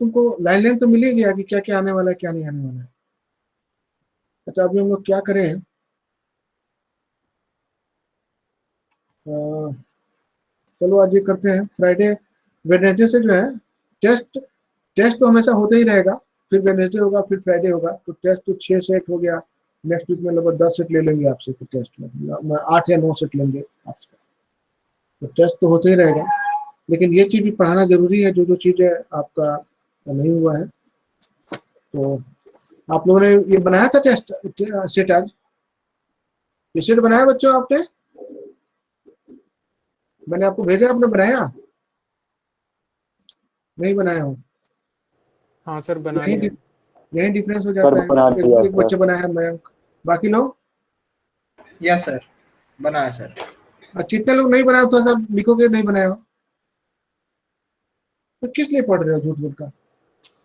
तुमको लाइन तो मिल ही गया कि क्या क्या आने वाला है क्या नहीं आने वाला है। अच्छा अभी हम लोग क्या करें, चलो आज ये करते हैं फ्राइडे वेडनेसडे से जो है टेस्ट, टेस्ट तो हमेशा होते ही रहेगा, फिर वेडनेसडे होगा फिर फ्राइडे होगा, तो टेस्ट तो 6 सेट हो गया। नेक्स्ट वीक में लगभग 10 सेट ले लेंगे आपसे, फिर टेस्ट में 8 या 9 सेट लेंगे आपसे। तो टेस्ट तो होते ही रहेगा, लेकिन ये चीज़ भी पढ़ाना जरूरी है, जो जो चीज़ें आपका नहीं हुआ है। तो आप लोगों ने ये बनाया था टेस्ट सेट, आज ये सेट बनाया बच्चों आपने? मैंने आपको भेजा, आपने बनाया? नहीं बनाया हो? हाँ सर बना यही लिया। यही डिफरेंस हो जाता है, एक बच्चा बनाया मयंक, बाकी लोग? यस सर, बनाया सर। कितने लोग नहीं बनाया, थोड़ा सा लिखोगे नहीं बनाया हो तो किस लिए पढ़ रहे हो झूठ मूठ का?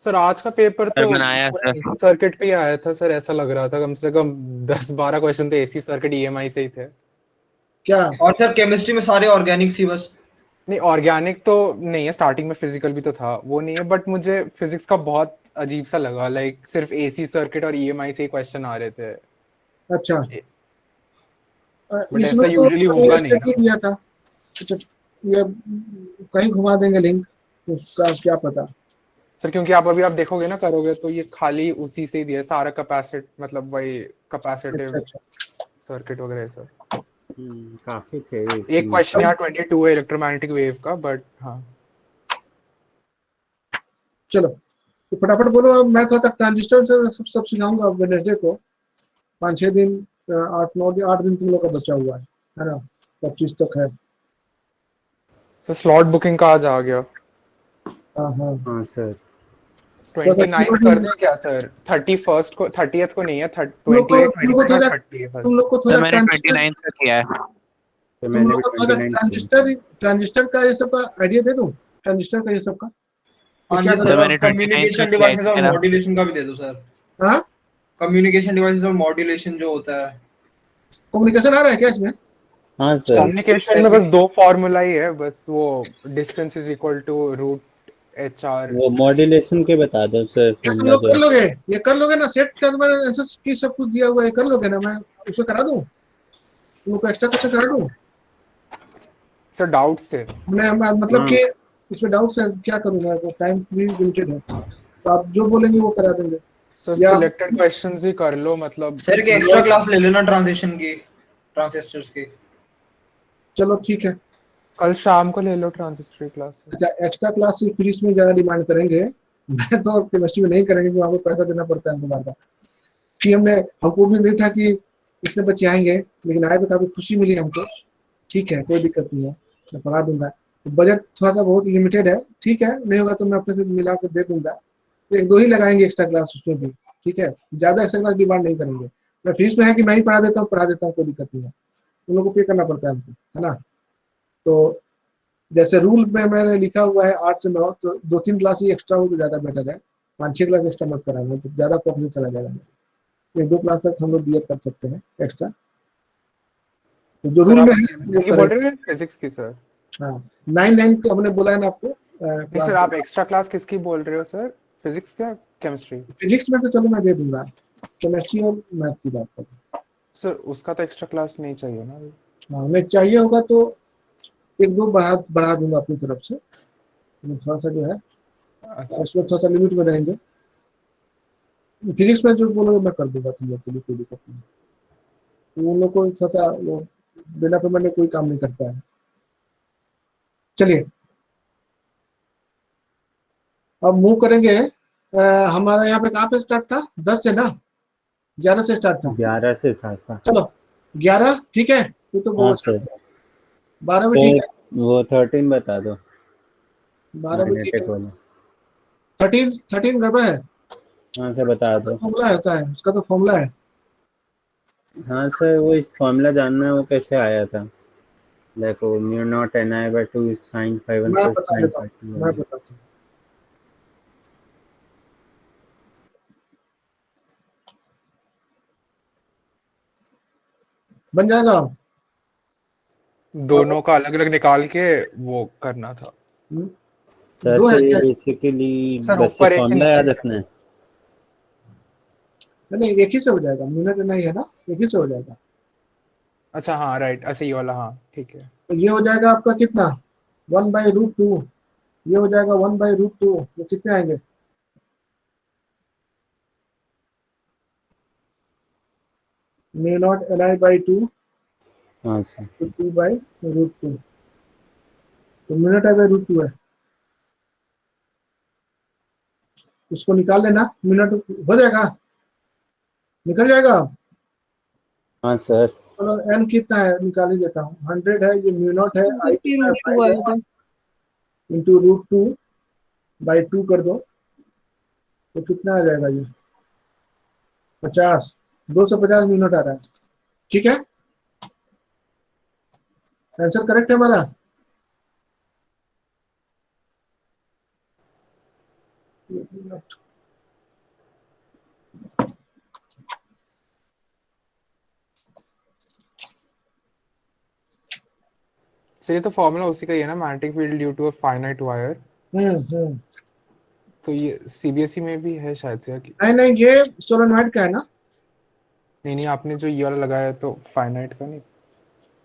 सर आज का पेपर सर तो बनाया पूरा सर। AC सर्किट पे ही आया था सर, ऐसा लग रहा था कम से कम 10-12 क्वेश्चन तो एसी सर्किट ईएमआई से ही थे। क्या? और सर केमिस्ट्री में सारे ऑर्गेनिक थी बस। नहीं ऑर्गेनिक तो नहीं है, स्टार्टिंग में फिजिकल भी तो था, वो नहीं है, बट मुझे फिजिक्स का बहुत अजीब सा लगा, लाइक सिर्फ एसी सर्किट और ईएमआई से ही क्वेश्चन आ रहे थे। अच्छा बट इसमें ऐसा तो यूजुअली होगा नहीं स्टडी ना दिया था। अच्छा, ये कहीं घुमा देंगे लिंक, उसका क्या पता। सर, क्योंकि आप देखोगे ना करोगे तो ये खाली उसी से ही दिया है सारा कैपेसिट, मतलब वही अच्छा कैपेसिटिव अच्छा सर्किट वगैरह है सर। काफी थे एक क्वेश्चन यहाँ 22 है इलेक्ट्रोमैग्नेटिक वेव का, बट हाँ चलो तो फटाफट बोलो, मैं थोड़ा ट्रांजिस्टर से सब सिखाऊंगा वेडनेसडे को। 5-6 दिन, 8-9 दिन, 8 दिन तुम लोग का बचा हुआ है ना? 25 तक है। सर स्लॉट बुकिंग का आज आ गया। हाँ हाँ हाँ सर। 29 कर दें क्या सर? 31st को, 30th को नहीं है, 28, 29 और 30 है तुम लोग को सर थोड़ा मैंने 29 का किया है। तो तुम मैंने लोग भी को थोड़ा 29 ट्रांजिस्टर का ये सब का आइडिया दे दूं, ट्रांजिस्टर का ये सब का हाँ क्या जी सर सर, मैंने और 29 का कम्युनिकेशन किया है, डिवाइसेस और मेरा मॉड्यूलेशन का भी दे दो सर। हाँ कम्युनिकेशन डिवाइसेस और मॉड्यूलेशन जो होता है। कम्युनिकेशन आ रहा है क्या इसमें? हाँ सर। कम्युनिकेशन में बस 2 फॉर्मूला ही है, बस वो distance is equal to root H R. वो मॉड्यूलेशन के बता दो सर, ये तुम फॉर्मूला लोग जो कर लोगे, ये कर लोगे ना? सेट का तो मैंने एसएस की सब कुछ दिया हुआ है, कर लोगे ना? मैं उसे करा दूं, तुम लोग को एक्स्ट्रा क्वेश्चन करा दूं? सर डाउट्स थे। मतलब हाँ। कि इसमें डाउट्स है, क्या करूं मैं, तो टाइम भी लिमिटेड है, तो आप जो बोलेंगे वो करा देंगे। सर या सिलेक्टेड क्वेश्चंस ही कर लो, मतलब सर के एक्स्ट्रा क्लास ले लेना ट्रांजिशन की, ट्रांजिस्टर्स की। चलो ठीक है। कल शाम को ले लो ट्रांजिस्टर क्लास। अच्छा एक्स्ट्रा क्लास से फिर इसमें ज्यादा डिमांड करेंगे, मैं तो केमिस्ट्री में नहीं करेंगे क्योंकि वहाँ पे पैसा देना पड़ता है हमको बार बार। फिर हमको भी नहीं था कि इतने बच्चे आएंगे, लेकिन आए तो काफी खुशी मिली हमको। ठीक है कोई दिक्कत नहीं है, मैं पढ़ा दूंगा। बजट थोड़ा सा बहुत लिमिटेड है, ठीक है, नहीं होगा तो मैं अपने से मिला कर दे दूंगा। एक दो ही लगाएंगे एक्स्ट्रा क्लास उसमें भी, ठीक है, ज्यादा एक्स्ट्रा क्लास डिमांड नहीं करेंगे। मैं फीस में है कि मैं ही पढ़ा देता हूँ, कोई दिक्कत नहीं है, उन लोगों को पे करना पड़ता है हमको, है ना? तो जैसे रूल में मैंने लिखा हुआ है 8 से 9, तो 2-3 क्लास ही एक्स्ट्रा हो तो ज्यादा बेटर है। 5-6 क्लास एक्स्ट्रा मत कराना, तो ज्यादा पॉपुलर चला जाएगा। 1-2 क्लास तक हम लोग बीएड कर सकते हैं एक्स्ट्रा, तो जो सर रूल आप में है वो केमिस्ट्री की बोल करें। रहे हैं फिजिक्स की सर? हाँ 9-9 को हमने बोला है ना आपको नहीं क्लास। सर, आप एक्स्ट्रा क्लास किसकी बोल रहे हो सर? फिजिक्स क्या केमिस्ट्री? फिजिक्स में तो चलो मैं दे दूंगा, केमिस्ट्री और मैथ की बात करें। सर उसका तो एक्स्ट्रा क्लास नहीं चाहिए ना अभी। हाँ मैं चाहिए होगा तो 1-2 बढ़ा दूंगा अपनी तरफ से, थोड़ा सा जो है अच्छा इसमें थोड़ा सा लिमिट में रहेंगे। फिजिक्स में जो बोलोगे मैं कर दूंगा तुम लोग के लिए, कोई दिक्कत नहीं। तो उन लोग को थोड़ा सा वो बिना पेमेंट में कोई काम नहीं करता है। चलिए अब मूव करेंगे। हमारा यहाँ पे कहाँ पे स्टार्ट था? 10 से ना 11 से स्टार्ट था। 11 से था इसका। चलो 11 ठीक है, ये तो हाँ बहुत सर। 12 भी ठीक है, वो 13 बता दो, 12 भी ठीक मैग्नेटिक है। वाला। 13 गड़बड़ है, हाँ सर बता दो। फॉर्मूला होता है उसका, तो फॉर्मूला है। हाँ सर, वो इस फॉर्मूला जानना है, वो कैसे आया था? देखो mu naught N I by 2 sine phi 1 मैं प्लस बता साइन देता फाई हूँ, 2 मैं वाला। बताता हूँ। बन जाएगा। दोनों का अलग अलग निकाल के वो करना था। सर दो तो है ये क्या? बेसिकली सर बस से ऊपर एक के फॉर्मूला नीचे याद एक। रखना है। नहीं, एक ही से हो जाएगा, मिनट नहीं है ना, एक ही से हो जाएगा। अच्छा हाँ राइट, अच्छा ये वाला, हाँ ठीक है। तो ये हो जाएगा आपका कितना, 1/√2। ये हो जाएगा 1/√2, तो कितने आएंगे? μ0 Ni/2 हाँ सर। तो 2/√2, तो मिनट बाई√2 है। उसको निकाल लेना, मिनट हो जाएगा, निकल जाएगा। हाँ सर। चलो n कितना है निकाल ही देता हूँ, 100 है, ये μ0 है, i कितना है, 250√2 5 आया है, था। इंटू √2/2 कर दो, तो कितना आ जाएगा ये, 50, 250 मिनट आ रहा है। ठीक है, आंसर करेक्ट है हमारा। सर ये तो फॉर्मूला उसी का ही है ना, magnetic field due to a finite wire. Hmm. तो ये सीबीएसई में भी है शायद से कि नहीं नहीं, ये सोलेनॉइड का है ना, नहीं? नहीं आपने जो ये वाला लगाया है तो फाइनाइट का नहीं।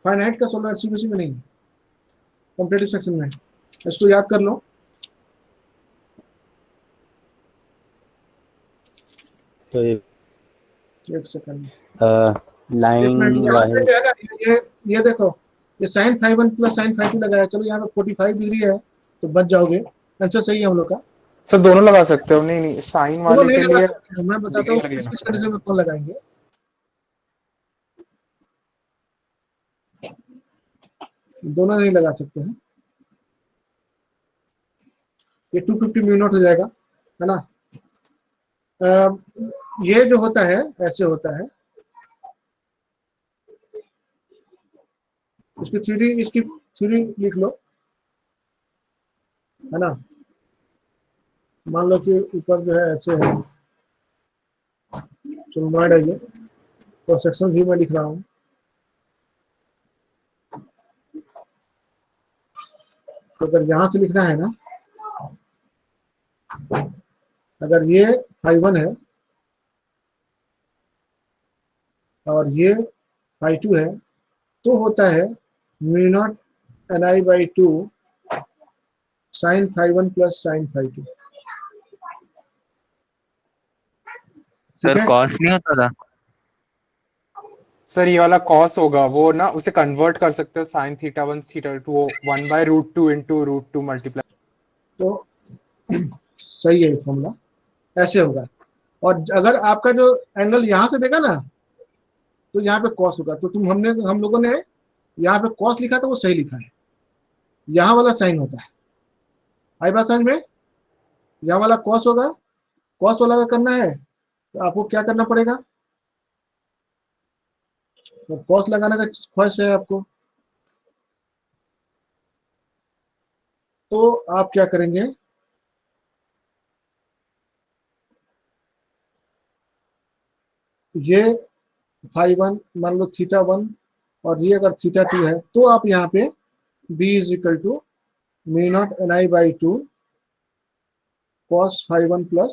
फाइनाइट का सोलेनॉइड सीबीएसई में नहीं है, कॉम्पिटेटिव सेक्शन में है। इसको याद कर लो। तो ये एक सेकंड, लाइन यहाँ पे वाहिद। जो है ना, ये देखो, ये sin φ1 प्लस sin φ2 लगाया, चलो यहाँ पे 45 डिग्री है, तो बच जाओगे। आंसर सही है हम लोग का। सर दोनों लगा सकते हो? नहीं नहीं, साइन दोनों वाले नहीं के लगा लिए सकते हैं, मैं बताता डिग्री हूँ अलग किस लेना किस पड़ता कंडीशन है। में कौन लगाएंगे। दोनों नहीं लगा सकते हैं, ये 250 मिनट हो जाएगा, है ना। ये जो होता है ऐसे होता है, इसकी 3D लिख लो, है ना। मान लो कि ऊपर जो है ऐसे है, सोलेनॉइड है ये, तो सेक्शन भी मैं लिख रहा हूँ। तो अगर यहाँ से लिखना है ना, अगर ये φ1 है और ये φ2 है, तो होता है μ0 Ni/2 sin φ1 प्लस sin φ2। ठीक सर है, कॉस नहीं होता था? सर ये वाला कॉस होगा, वो ना उसे कन्वर्ट कर सकते हो sine theta 1 theta 2 1/√2 into √2 multiply. तो सही है ये फॉर्मूला, ऐसे होगा। और अगर आपका जो एंगल यहाँ से देगा ना, तो यहाँ पे कॉस होगा, तो हम लोगों ने यहाँ पे कॉस लिखा था, वो सही लिखा है, यहाँ वाला साइन होता है। आई बात समझ में, यहाँ वाला कॉस होगा, कॉस वाला अगर करना है तो आपको क्या करना पड़ेगा, तो कॉस लगाने का ख्वाहिश है आपको, तो आप क्या करेंगे, ये φ1 मान लो θ1 और ये अगर θ2 है, तो आप यहाँ पे b = μ0 Ni/2 cos φ1 plus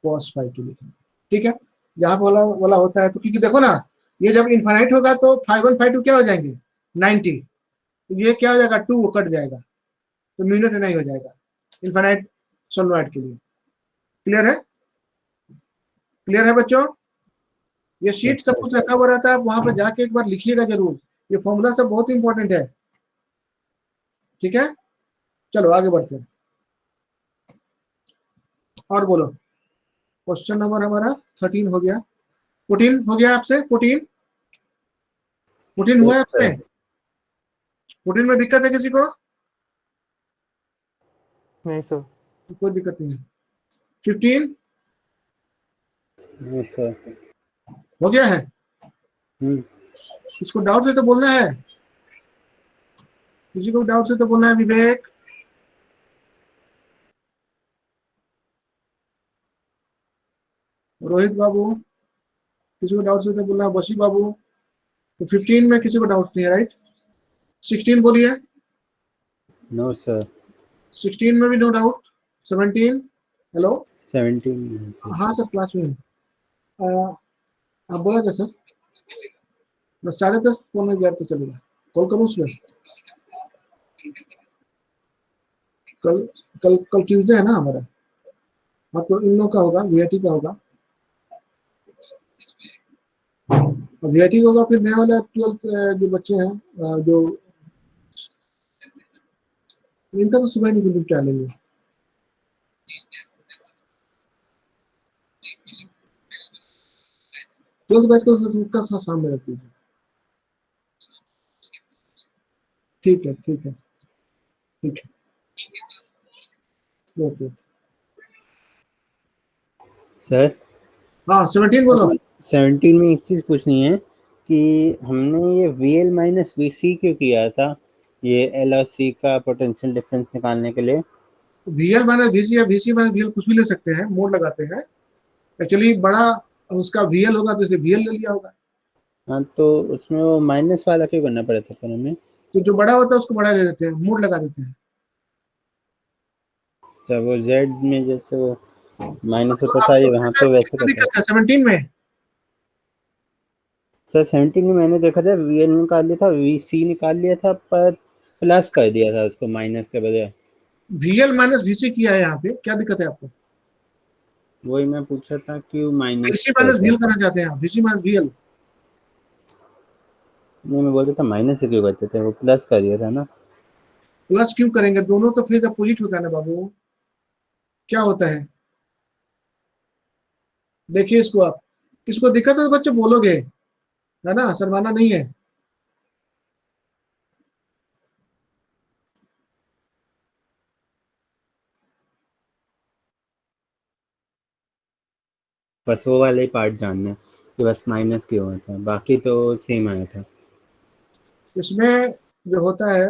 cos φ2 लिखेंगे। ठीक है, यहाँ पे वाला वाला होता है, तो क्योंकि देखो ना, ये जब इनफाइनाइट होगा तो φ1 φ2 क्या हो जाएंगे, 90, तो ये क्या हो जाएगा, 2 वो कट जाएगा, तो म्यूनेट नहीं हो जाएगा इनफाइनाइट सोलेनॉइड के लिए। क्लियर है, क्लियर है बच्चों। ये शीट सब कुछ रखा हुआ रहता है, आप वहां पर जाके एक बार लिखिएगा जरूर, ये फॉर्मूला सब बहुत इंपॉर्टेंट है। ठीक है, चलो आगे बढ़ते हैं, और बोलो। क्वेश्चन नंबर हमारा 13 हो गया, 14 हो गया आपसे, 14 हुआ है आपसे, 14 में दिक्कत है किसी को? नहीं सर। कोई दिक्कत नहीं है। 15 नहीं सर। हो गया है, किसको डाउट है तो बोलना है, किसी को डाउट है तो बोलना है। विवेक, रोहित बाबू, किसी को डाउट है तो बोलना है। वशी बाबू, तो 15 में किसी को डाउट नहीं है, राइट। 16 बोलिए। No sir. 16 में भी नो डाउट, 17 हेलो 17 हाँ सर क्लास में आप बोला था सर, मैं 10:30 पौने 11 तो चलेगा, कॉल करूँ उसमें? कल कल कल ट्यूसडे है ना हमारा, हाँ तो इन लोग का होगा, वीआईटी का होगा, वीआईटी होगा, फिर नया वाला 12th जो बच्चे हैं जो इनका तो सुबह नहीं क्या लेंगे। ट्वेल्थ बैच को उसका सामने रख दीजिए। ठीक है ठीक है ठीक है ओके। सर हाँ 17 बोलो। 17 में एक चीज पूछनी है कि हमने ये VL माइनस VC क्यों किया था, ये L और C का पोटेंशियल डिफरेंस निकालने के लिए? VL माइनस VC या VC माइनस VL कुछ भी ले सकते हैं, मोड लगाते हैं। एक्चुअली बड़ा उसका VL होगा तो इसे VL ले लिया होगा, हाँ तो उसमें वो माइनस वाला क्यों करना पड़ा था फिर हमें? तो जो बड़ा होता है उसको बड़ा ले लेते हैं, मोड लगा देते हैं। जब वो Z में जैसे वो माइनस होता था, ये वहाँ पे वैसे करता दिक्कत है 17 में। सर 17 में मैंने देखा था VL निकाल लिया था, VC निकाल लिया था, पर प्लस कर दिया था उसको माइनस के बजाय। VL माइनस VC किया है, यहाँ पे क्या दिक्कत है आपको? वही मैं पूछा था क्यों माइनस VC माइनस VL करना चाहते हैं आप, VC माइनस VL। नहीं, मैं बोलता था माइनस से क्यों करते थे, वो प्लस कर दिया था ना। प्लस क्यों करेंगे, दोनों तो फेज अपोजिट होता है ना बाबू, क्या होता है? देखिए इसको, आप इसको दिक्कत है तो बच्चे बोलोगे, है ना, शर्माना नहीं है। बस वो वाला ही पार्ट जानना है कि बस माइनस क्यों होता है, बाकी तो सेम आया था। इसमें जो होता है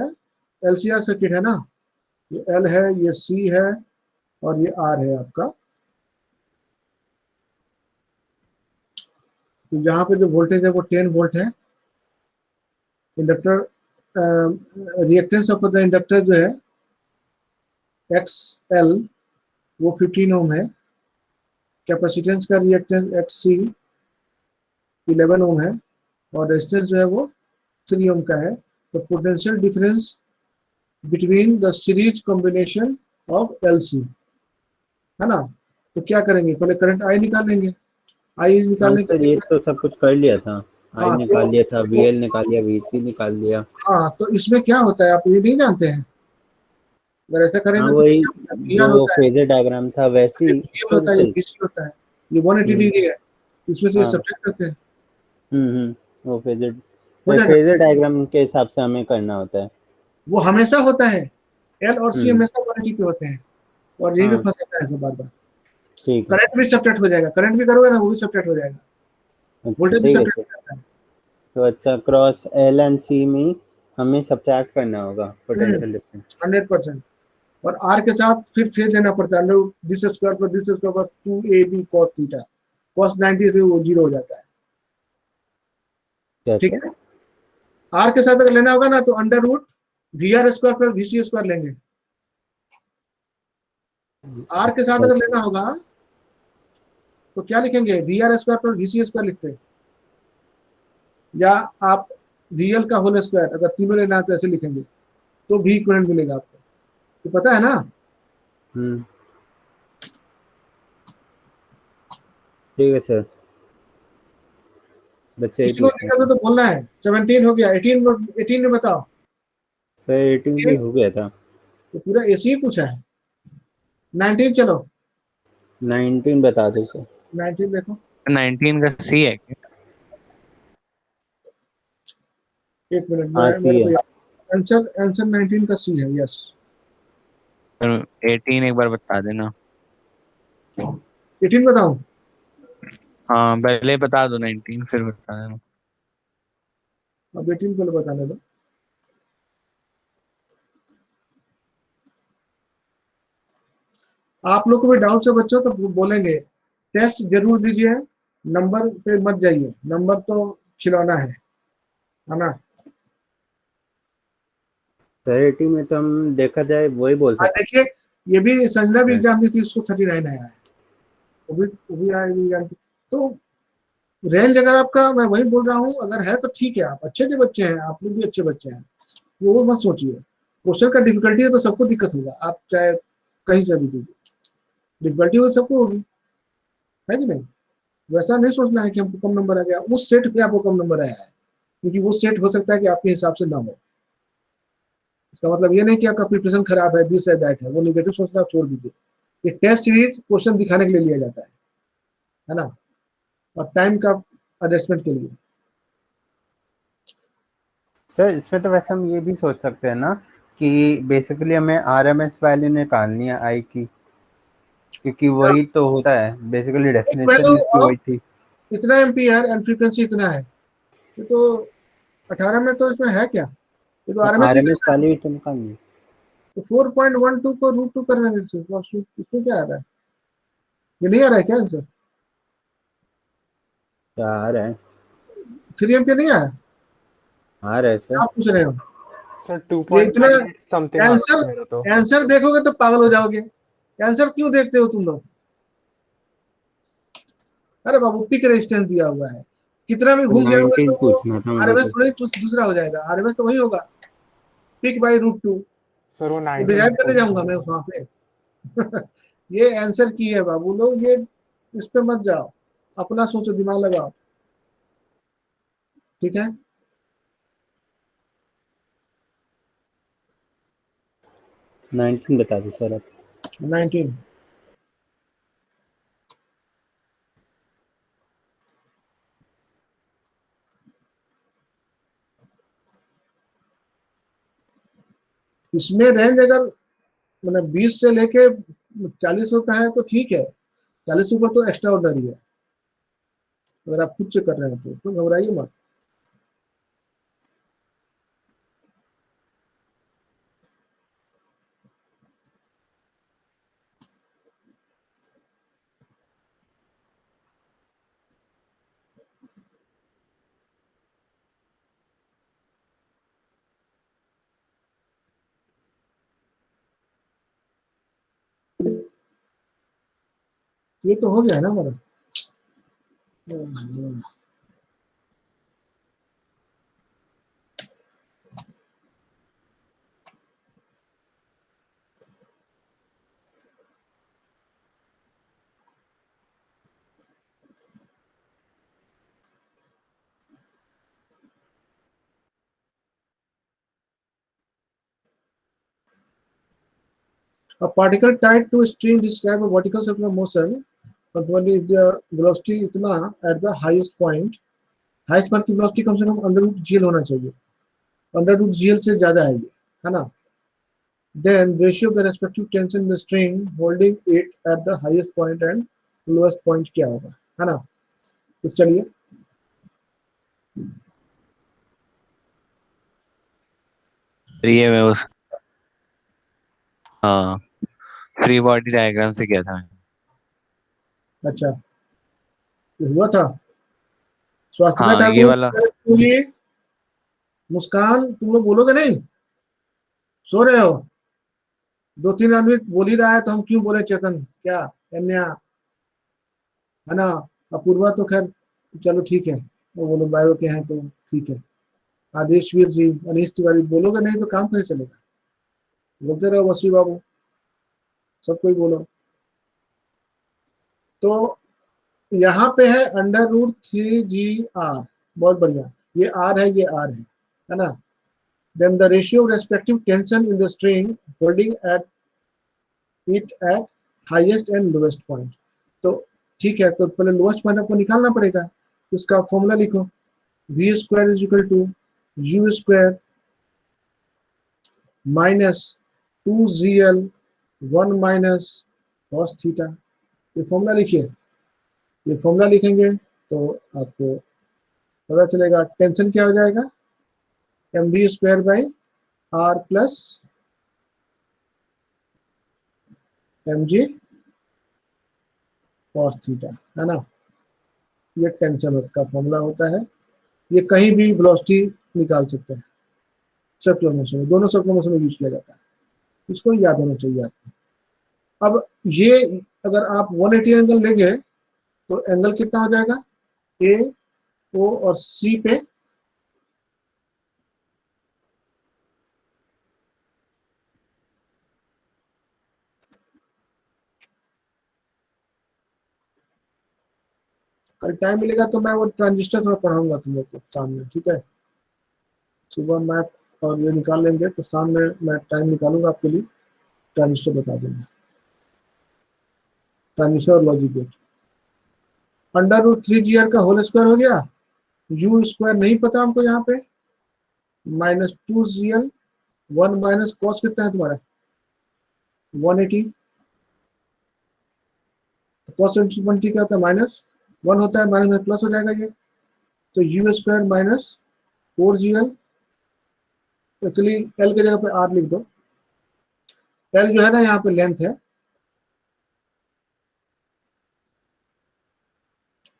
LCR सर्किट है ना, ये L है, ये C है और ये R है आपका। तो यहाँ पे जो वोल्टेज है वो 10 वोल्ट है। Inductor reactance of the inductor जो है XL वो 15 ओम है। कैपेसिटेंस का रिएक्टेंस XC 11 ओम है और रेजिस्टेंस जो है वो 3 ओम का है। तो potential difference between the series combination of LC, है ना। तो क्या करेंगे, पहले करंट I निकाल लेंगे, I हाँ निकालने के सर, ये लिए तो सब कुछ कर लिया था, आई हाँ निकाल लिया था, VL निकाल लिया, VC निकाल लिया। हाँ तो इसमें क्या होता है आप ये नहीं जानते हैं? अगर ऐसा हाँ करेंगे तो वही, VR जो वो होता है, फेजर डायग्राम था वैसे ही VL इसका होता है, ये रिजल्ट। VC होता है, ये 180 डिग्री है, इसमें से हाँ सब्ट्रैक्ट करते हैं, वो फेजर हो जाएगा। फेजर डायग्राम के हिसाब से हमें करना होता है। वो हमेशा होता है, L और C हम्म हमेशा 180 पे होते हैं और यही पे हाँ फंसाता है ऐसे बार बार। ठीक है। करंट भी सब्ट्रैक्ट हो जाएगा, करंट भी करोगे ना वो भी सब्ट्रैक्ट हो जाएगा, अच्छा वोल्टेज भी ठीक है सब्ट्रैक्ट सर। हो जाता है। तो अच्छा, क्रॉस L एंड C में हमें सब्ट्रैक्ट करना होगा पोटेंशियल डिफरेंस। 100%। और R के साथ फिर फेज लेना पड़ता है, लोग दिस स्क्वायर पर 2AB cos थीटा, cos 90 से वो 0 हो जाता है। ठीक कैसे? है, R के साथ अगर लेना होगा ना तो अंडर रूट VR स्क्वायर पर VC स्क्वायर लेंगे। R के साथ अगर लेना होगा तो क्या लिखेंगे, VR स्क्वायर पर VC स्क्वायर लिखते हैं, या आप VL का होल स्क्वायर अगर तीनों लेना है तो ऐसे लिखेंगे, तो V इक्विवेलेंट मिलेगा आपको, तो पता है ना। हम्म ठीक है सर, बस यही किसी को पूछना निकल था। तो बोलना है। 17 हो गया, 18 में बताओ। सर 18 भी हो गया था। तो पूरा AC ही पूछा है। 19 चलो, 19 बता दो सर। 19 देखो, 19 का सी है क्या? एक मिनट हाँ मैं सी मेरे है। को आंसर आंसर 19 का C है, यस। 18 एक बार बता देना। 18 बताऊं? हाँ पहले बता दो 19 फिर बता देना। अब 18 को बताने दो। आप लोग को भी डाउट से बच्चों तो बोलेंगे, टेस्ट जरूर दीजिए, नंबर पे मत जाइए, नंबर तो खिलौना है ना। थर्टी में तो हम देखा जाए वही बोल सकते देखिए ये भी संजना भी हैं। एग्जाम दी थी, उसको 39 आया है, वो भी आया एग्जाम। तो रेंज अगर आपका, मैं वही बोल रहा हूँ, अगर है तो ठीक है, आप अच्छे के बच्चे हैं, आप लोग भी अच्छे बच्चे हैं, वो मत सोचिए। क्वेश्चन का डिफिकल्टी है तो सबको दिक्कत होगा, आप चाहे कहीं से भी दीजिए, डिफिकल्टी हो सबको होगी, है कि नहीं। वैसा नहीं सोचना है कि हमको कम नंबर आ गया, उस सेट पे आपको कम नंबर आया है, क्योंकि वो सेट हो सकता है कि आपके हिसाब से ना हो। इसका मतलब ये नहीं कि आपका प्रिपरेशन खराब है, दिस है दैट है, वो निगेटिव सोचना आप छोड़ दीजिए। ये टेस्ट सीरीज क्वेश्चन दिखाने के लिए लिया जाता है ना, और टाइम का एडजस्टमेंट के लिए। सर इसमें तो वैसे हम ये भी सोच सकते हैं ना कि बेसिकली हमें आरएमएस वैल्यू निकालनी है आई की, क्योंकि वही तो होता है बेसिकली, एक वैल्यू डेफिनेशन इसकी ऑफ वही थी। इतना एम्पियर एंड फ्रीक्वेंसी इतना है, ये तो 18 में तो इसमें है क्या, ये तो आरएमएस आरएमएस निकलना है। वैल्यू तो निकालनी है। तो 4.12 को √2 करना है, इसमें क्या आ रहा है, ये नहीं आ रहा है क्या आंसर, क्या आ रहा है? 3 एम्पियर नहीं आया, आ रहा है सर। आप पूछ रहे हो। सर ये इतना 2.8 समथिंग आ रहा है मेरा तो। आंसर देखोगे तो पागल हो जाओगे, आंसर क्यों देखते हो तुम लोग। अरे बाबू पिक रेजिस्टेंस दिया हुआ है, कितना भी घूम जाओगे 19 तो वो पूछना था मेरे आरएमएस को। थोड़ी दूसरा हो जाएगा, आरएमएस तो वही होगा, पिक बाई √2। सर वो तो 19 डिराइव करने समथिंग जाऊंगा आ मैं रहा वहां पे। ये आंसर की है बाबू लोग, ये इस पे मत जाओ, अपना सोचो, दिमाग लगाओ, ठीक है। 19 बता दो सर आप। 19 इसमें रेंज अगर मतलब 20 से लेके 40 होता है तो ठीक है, 40 ऊपर तो एक्स्ट्रा ऑर्डनरी है, अगर आप खुद से कर रहे हैं तो घबराइए मत। ये तो हो गया ना हमारा। A particle tied to a string describe a vertical circular motion, but if the velocity इतना at the highest point की वेलोसिटी कम से कम √GL होना चाहिए, √GL से ज्यादा है ना। Then ratio of the respective tension in the string holding it at the highest point and lowest point क्या होगा, है ना। तो चलिए ये मैं उस हाँ फ्री बॉडी डायग्राम से किया था। अच्छा ये हुआ था। स्वास्थ्य हाँ ये ठाकुर वाला। पूरी मुस्कान, तुम लोग बोलोगे नहीं, सो रहे हो, 2-3 आदमी बोल ही रहा है तो हम क्यों बोले, चेतन क्या, कन्या, है ना, अपूर्वा तो खैर चलो ठीक है, वो लोग बायो के हैं तो ठीक है, आदेशवीर जी, अनीश तिवारी, बोलोगे नहीं तो काम कैसे चलेगा, बोलते रहो वसी बाबू, सब कोई बोलो। तो यहाँ पे है √3GR, बहुत बढ़िया, ये R है, ये R है ना। Then the ratio of respective tension in the string holding at it at highest and lowest point. तो ठीक है, तो पहले लोएस्ट पॉइंट आपको निकालना पड़ेगा, उसका फॉर्मूला लिखो, v² is equal to u² minus 2gl 1 minus cos theta. ये फॉर्मूला लिखिए, ये फॉर्मूला लिखेंगे तो आपको पता चलेगा टेंशन क्या हो जाएगा, mv² by r plus mg cos theta, है ना। ये टेंशन का फॉर्मूला होता है, ये कहीं भी वेलोसिटी निकाल सकते हैं, सर्कुलर मोशन में, दोनों सर्कुलर मोशन में यूज किया जाता है, इसको याद होना चाहिए आपको। अब ये अगर आप 180 एंगल लेंगे तो एंगल कितना हो जाएगा, ए ओ और सी पे कल टाइम मिलेगा तो मैं वो ट्रांजिस्टर थोड़ा पढ़ाऊंगा तुम लोग को सामने, ठीक है। सुबह मैथ और ये निकाल लेंगे तो शाम में मैं टाइम निकालूंगा आपके लिए, ट्रांजिस्टर बता दूंगा, ट्रांजिस्टर और logic gate. Under root 3 GR का होल स्क्वायर हो गया, यू स्क्वायर नहीं पता हमको यहाँ पे, -2GL 1 माइनस कॉस कितना है तुम्हारा 180, कॉस टी क्या होता है -1 होता है, माइनस में प्लस हो जाएगा ये, तो you square minus 4GL, actually L की जगह पे आर लिख दो, एल जो है ना यहाँ पे लेंथ है,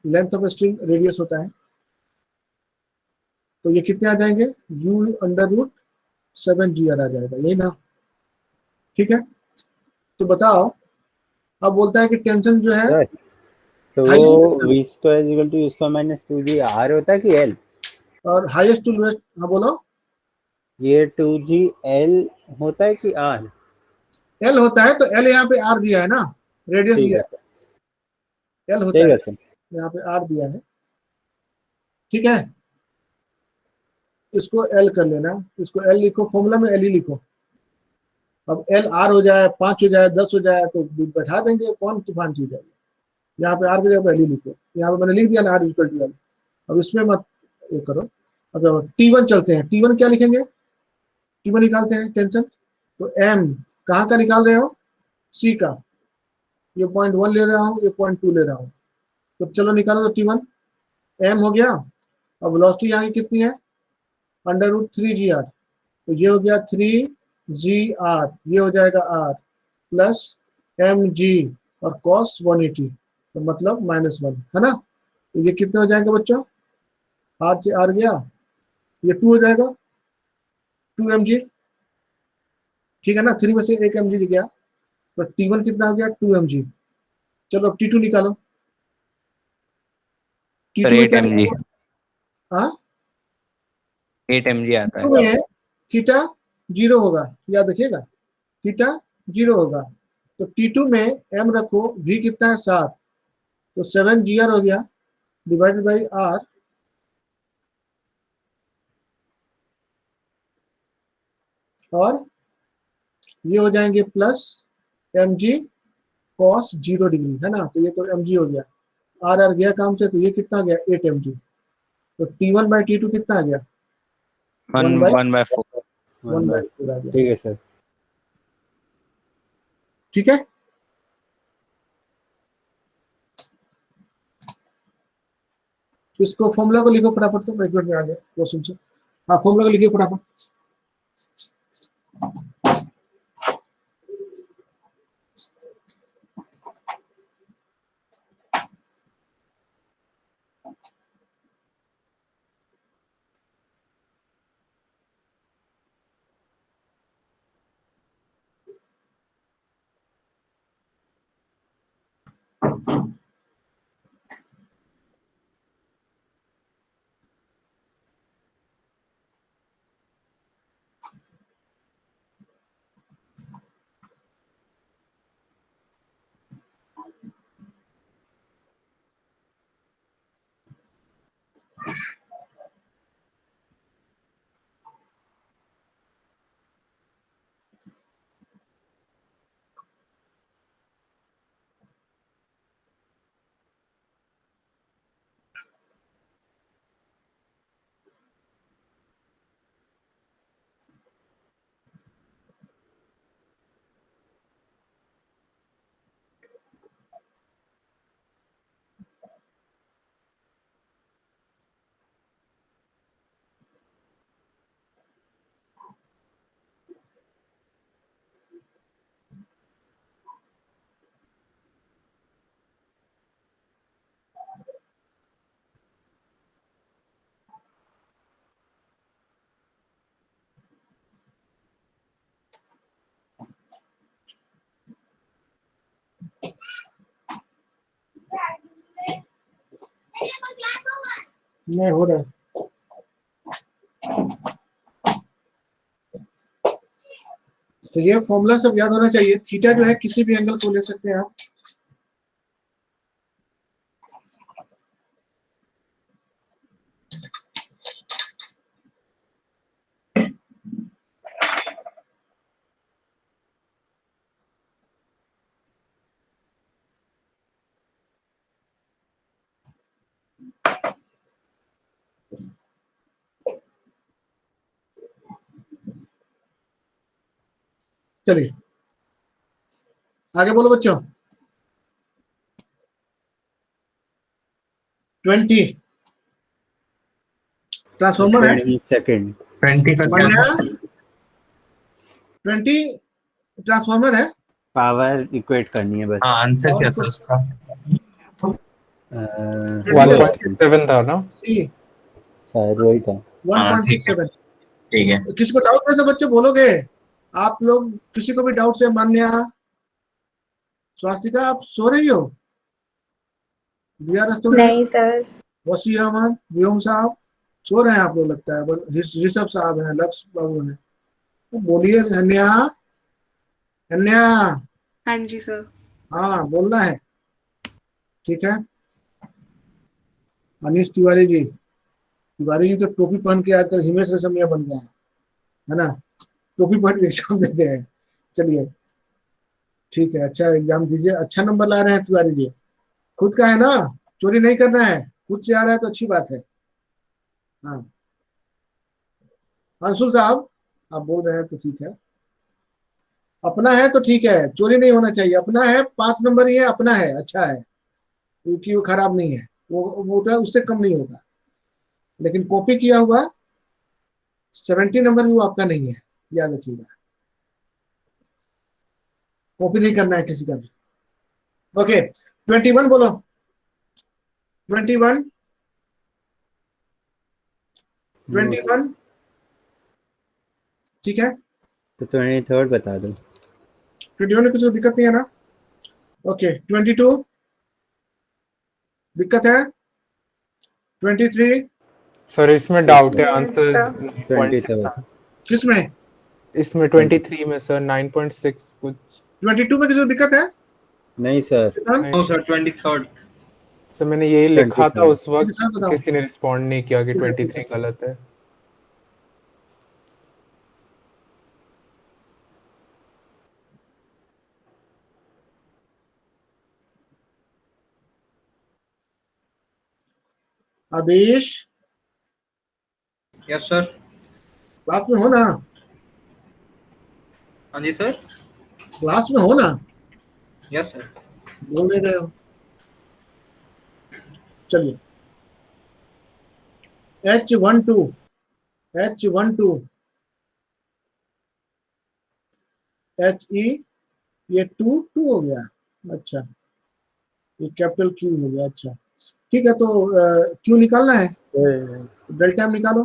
लेंथ ऑफ स्ट्रिंग रेडियस होता है, तो ये कितने आ जाएंगे, यू अंडर रूट 7GR आ जाएगा, यही ना, ठीक है। तो बताओ, अब बोलता है कि टेंशन जो है सर तो हाईएस्ट वो वी स्क्वायर इक्वल टू उसका माइनस 2g आर होता है कि एल? और हाईएस्ट टू लोएस्ट, हाँ बोलो, ये 2g एल होता है कि आर? एल होता है, तो एल यहाँ पे आर दिया है ना, रेडियस ठीक दिया है सर, है, एल होता ठीक है, है सर। यहाँ पे आर दिया है, ठीक है। इसको एल कर लेना, इसको एल लिखो, फॉर्मूला में एल ही लिखो। अब एल आर हो जाए, 5 हो जाए, 10 हो जाए तो बैठा देंगे, कौन तूफान चीज है। यहाँ पे आर की जगह पे एल ही लिखो, यहाँ पे मैंने लिख दिया ना आर इक्वल टू एल। अब इसमें मत ये करो। अब T1 चलते हैं, T1 क्या लिखेंगे, T1 निकालते हैं टेंशन, तो एम कहाँ का निकाल रहे हो, सी का, ये 0.1 ले रहा हूँ, ये 0.2 ले रहा हूँ, तो चलो निकालो, तो T1 एम हो गया। अब वेलोसिटी यहाँ की कितनी है, अंडर रूट 3GR, तो ये हो गया 3GR, ये हो जाएगा आर प्लस mg और cos 180, तो मतलब -1 है ना। तो ये कितने हो जाएंगे बच्चों, आर से आर गया, ये 2 हो जाएगा, 2mg, ठीक है ना, 3 में से 1 mg गया, तो T1 कितना हो गया 2mg। चलो अब T2 निकालो, सर T2 में 8 क्या mg, निकालो, हाँ 8 mg आता है। T2 में थीटा 0 होगा, याद रखिएगा, थीटा 0 होगा, तो T2 में m रखो, v कितना है 7, तो 7GR हो गया, डिवाइडेड बाई आर, और ये हो जाएंगे प्लस mg cos 0 डिग्री, है ना, तो ये तो mg हो गया, आर आर गया काम से, तो ये कितना गया 8mg, तो T1/T2 कितना आ गया 1 बाई 1/4। 1/4 आ गया, ठीक है सर। ठीक है। इसको फॉर्मूला को लिखो फटाफट, तो एक मिनट में आ गया क्वेश्चन से, हाँ फॉर्मूला को लिखिए फटाफट। नहीं हो रहा है। तो ये फॉर्मूला सब याद होना चाहिए। थीटा जो है किसी भी एंगल को ले सकते हैं आप। चलिए आगे बोलो बच्चों। 20 ट्रांसफॉर्मर है। 20 सेकंड 20 का क्या था? 20 ट्रांसफॉर्मर है। पावर इक्वेट करनी है बस। हाँ, आंसर क्या था उसका? 1.67 था ना? सी शायद वही था। हाँ, ठीक है 1.67। ठीक है। किसको डाउट है तो बच्चे बोलोगे। आप लोग किसी को भी डाउट से मान्या, स्वास्तिका आप सो रही हो? दिया रस्तोगी, नहीं सर। वसी अहमद, व्योम साहब सो रहे हैं आप लोग लगता है। ऋषभ साहब हैं, लक्ष्य बाबू हैं। तो बोलिए हन्या, हन्या। हाँ जी सर। हाँ बोलना है, ठीक है। अनीश तिवारी जी, तिवारी जी तो टोपी पहन के आजकल हिमेश रेशमिया बन गए हैं, है ना। टोपी पहन के एग्जाम देते हैं। चलिए ठीक है, अच्छा एग्जाम दीजिए। अच्छा नंबर ला रहे हैं तिवारी जी। खुद का है ना, चोरी नहीं करना है। खुद से आ रहा है तो अच्छी बात है। हाँ अंशुल साहब आप बोल रहे हैं तो ठीक है। अपना है तो ठीक है, चोरी नहीं होना चाहिए। अपना है 5 नंबर ही है, अपना है अच्छा है, क्योंकि वो खराब नहीं है। वो तो उससे कम नहीं होगा। लेकिन कॉपी किया हुआ 70 नंबर भी वो आपका नहीं है, याद रखिएगा। कॉपी नहीं करना है किसी का भी। ओके 21 बोलो। 21 21 ठीक है। तो 23rd बता दो। 21 में कुछ दिक्कत नहीं है ना? ओके 22 दिक्कत है। 23 सर इसमें डाउट है, Yes, आंसर sir. 23rd किसमें? इसमें 23 में सर 9.6 कुछ। 22 में कुछ दिक्कत है? नहीं सर। सिद्धांत? No sir 23rd। सर मैंने यही लिखा था 23rd। उस वक्त, सर बताओ। किसी ने रिस्पॉन्ड नहीं किया कि 23 गलत है। आदेश यस सर। क्लास में हो ना? हाँ जी सर। क्लास में हो ना? Yes sir. बोल नहीं रहे हो। चलिए H12 H12 HE ये 2 हो गया। अच्छा ये कैपिटल Q हो गया। अच्छा ठीक है, तो Q निकालना है, डेल्टा निकालो।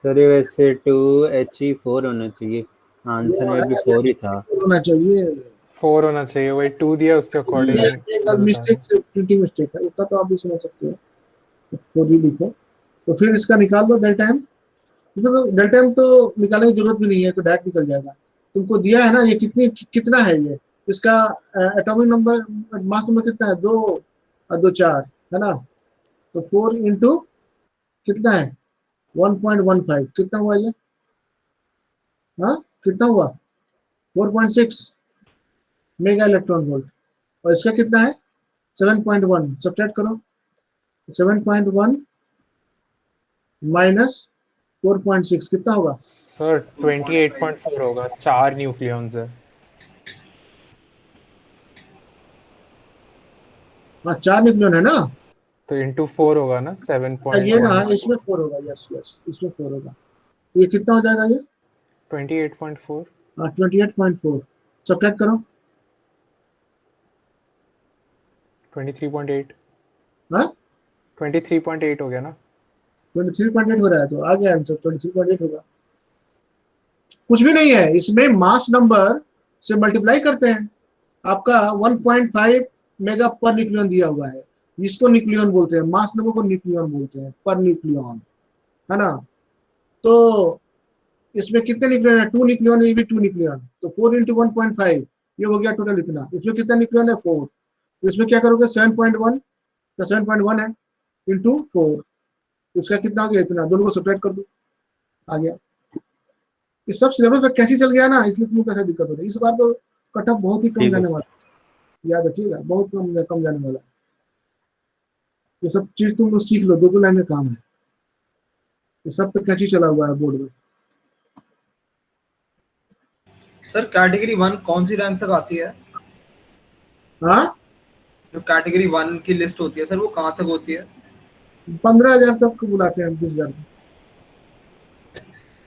सर ये वैसे 2He4 होना चाहिए। आंसर में भी 4 ही था। होना चाहिए। 4 होना चाहिए, वही 2 दिया उसके अकॉर्डिंग। मिस्टेक, प्रिंटिंग मिस्टेक है, उतना तो आप भी समझ सकते हो। खुद ही लिखो। तो फिर इसका निकाल दो डेल्टा एम। तो डेल्टा एम तो निकालने की जरूरत भी नहीं है, तो डायरेक्ट निकल जाएगा। तुमको दिया है ना ये कितना है ये, इसका एटॉमिक नंबर, मास नंबर कितना है? 2 और 2 4 है ना। तो 4 इंटू कितना है? 1.15 कितना हुआ ये? हाँ कितना हुआ? 4.6 मेगा इलेक्ट्रॉन वोल्ट। और इसका कितना है? 7.1। सब्ट्रैक्ट करो। 7.1 माइनस 4.6 कितना होगा? सर 28.4 होगा, 4 न्यूक्लियॉन्स है। हाँ 4 न्यूक्लियन है ना। तो इंटू 4 होगा ना, ये ना 7.1। इसमें 4 होगा। यस यस इसमें 4 होगा। ये कितना हो जाएगा ये? 28.4। 28.4 सब्ट्रैक्ट करो। 23.8। हाँ 23.8 हो गया ना। 23.8 हो रहा है, तो आ गया आंसर 23.8 होगा। कुछ भी नहीं है इसमें, मास नंबर से मल्टीप्लाई करते हैं। आपका 1.5 मेगा पर न्यूक्लियन दिया हुआ है, इसको न्यूक्लियन बोलते हैं, मास नंबर को न्यूक्लियन बोलते हैं, पर न्यूक्लियन, है ना। तो इसमें कितने न्यूक्लियन है, 2 न्यूक्लियन, ये भी 2 न्यूक्लियन, तो 4 इंटू 1.5 ये हो गया टोटल इतना। इसमें कितना न्यूक्लियन है, 4। तो इसमें क्या करोगे, 7.1, तो 7.1 है इंटू 4, इसका कितना हो गया, इतना। दोनों को सब्ट्रैक्ट कर दो, आ गया। ये सब सिलेबस में कैसे चल गया ना, इसलिए तुमको कैसे दिक्कत हो रही है। इस बार तो कट ऑफ बहुत ही कम ठीक है। जाने वाला है, याद रखिएगा, बहुत कम जाने वाला है। ये सब चीज तुम लोग सीख लो, 2 लाइन में काम है। ये सब पे कैची चला हुआ है बोर्ड में। सर कैटेगरी 1 कौन सी रैंक तक आती है? हाँ, जो कैटेगरी 1 की लिस्ट होती है सर, वो कहाँ तक होती है? 15,000 तक बुलाते हैं, 20,000।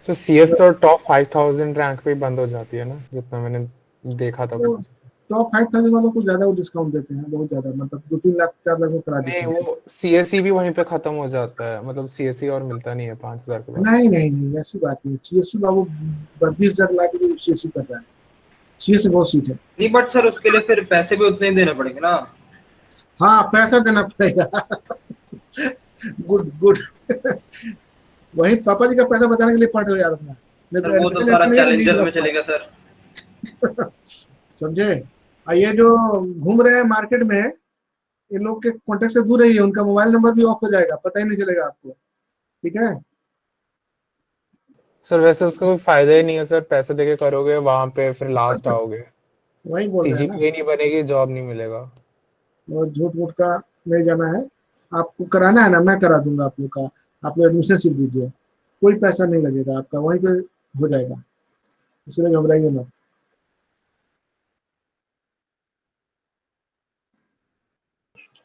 सो सीएस और टॉप 5000 रैंक पे ही बंद हो जाती है ना, जितना मैंने देखा था। तो टॉप 5,000 वालों को ज्यादा वो डिस्काउंट देते हैं, बहुत ज्यादा, मतलब 2-3 लाख 4 लाख में करा देते नहीं, हैं। वो सीएसई भी वहीं पे खत्म हो जाता है, मतलब सीएसई और मिलता नहीं है 5000 के बाद। नहीं, ऐसी बात नहीं। सीएससी बाबू 20,000 लाख भी सीएससी कर रहा है, सीएससी बहुत सीट है। नहीं बट सर उसके लिए फिर पैसे भी उतने ही देने पड़ेंगे ना। हाँ, पैसा देना पड़ेगा। गुड। वही पापा जी का पैसा बचाने के लिए पढ़ हो यार अपना, सर वो तो सारा चैलेंजर्स में चलेगा सर। समझे। ये जो घूम रहे हैं मार्केट में, इन लोग के कांटेक्ट से दूर रहिए, उनका मोबाइल नंबर भी ऑफ हो जाएगा, पता ही नहीं चलेगा आपको, ठीक है। सर वैसे उसका कोई फायदा ही नहीं है सर, पैसे देके करोगे वहां पे फिर लास्ट आओगे, वही बोल रहे हैं ना, सीजीपीए नहीं बनेगी, जॉब नहीं मिलेगा। और झूठ मूठ का नहीं जाना है। आपको कराना है ना, मैं करा दूंगा आप लोग का। आप लोग एडमिशन सीट दीजिए, कोई पैसा नहीं लगेगा आपका, वहीं पे हो जाएगा, इसलिए घबराइए मत।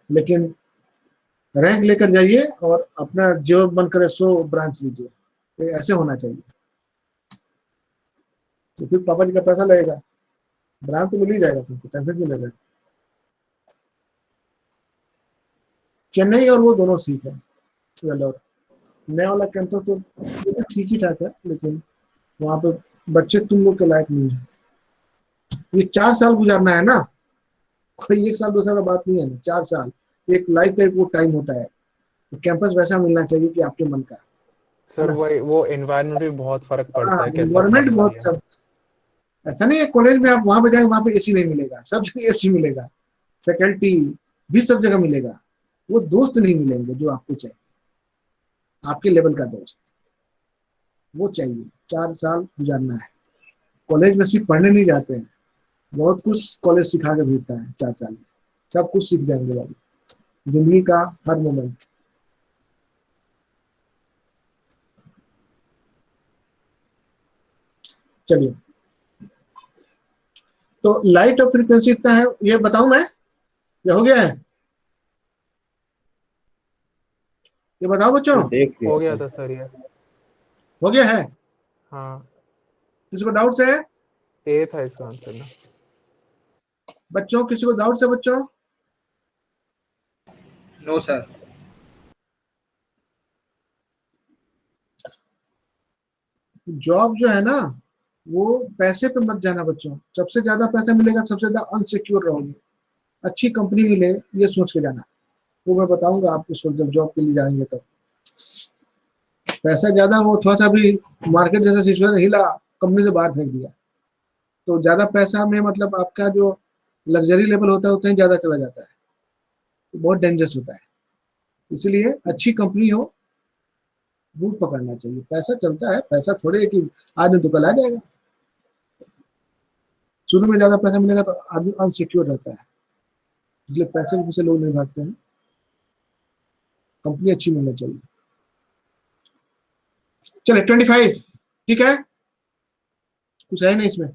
लेकिन रैंक लेकर जाइए और अपना जो मन करे सो ब्रांच लीजिए, तो ऐसे होना चाहिए। तो फिर पापा जी का पैसा लगेगा, ब्रांच तो मिल ही जाएगा, तुमको टेंशन क्यों ले रहे हैं। चेन्नई और वो दोनों सीख है, वेलोर। नया वाला कैंपस तो ठीक ही ठाक है, लेकिन वहाँ पे बच्चे तुम लोग के लायक नहीं है। ये 4 साल गुजारना है ना, कोई 1 साल 2 साल का बात नहीं है ना, 4 साल एक लाइफ का एक वो टाइम होता है। तो कैंपस वैसा मिलना चाहिए कि आपके मन का। सर वो एनवायरनमेंट भी बहुत फर्क पड़ता है, कैसा एनवायरमेंट पढ़ बहुत रही है। ऐसा नहीं है कॉलेज में आप वहां पे जाएंगे, वहां पे एसी नहीं मिलेगा, सब जगह एसी मिलेगा, फैकल्टी भी सब जगह मिलेगा। वो दोस्त नहीं मिलेंगे जो आपको चाहिए, आपके लेवल का दोस्त वो चाहिए। 4 साल गुजारना है कॉलेज में, सिर्फ पढ़ने नहीं जाते हैं, बहुत कुछ कॉलेज सिखा के भेजता है। 4 साल में सब कुछ सीख जाएंगे बाबू, जिंदगी का हर मोमेंट। चलिए, तो लाइट और फ्रीक्वेंसी इतना है, ये बताऊं मैं, ये हो गया है, ये बताओ बच्चों। देख हो लिया गया था सर ये। हो गया है, हाँ, किसी को डाउट है ए था इसका आंसर ना। बच्चों, किसी को डाउट है बच्चों? No sir. जॉब जो है ना, वो पैसे पे मत जाना बच्चों। सबसे ज्यादा पैसा मिलेगा, सबसे ज्यादा अनसिक्योर रहोगे। अच्छी कंपनी मिले ये सोच के जाना, वो मैं बताऊंगा आपको जब जॉब के लिए जाएंगे तब। पैसा ज्यादा हो, थोड़ा सा भी मार्केट जैसा सिचुएशन हिला, कंपनी से बाहर फेंक दिया, तो ज्यादा पैसा में मतलब आपका जो लग्जरी लेवल होता है वो कहीं ज्यादा चला जाता है, तो बहुत डेंजरस होता है। इसलिए अच्छी कंपनी हो, रूट पकड़ना चाहिए। पैसा चलता है, पैसा थोड़े है कि आज नहीं तो कल आ जाएगा। शुरू में ज्यादा पैसा मिलेगा तो आदमी अनसिक्योर रहता है, इसलिए पैसे के पीछे लोग नहीं भागते हैं। कंपनी अच्छी मिलनी चाहिए। चले 25 ठीक है, कुछ है नहीं इसमें।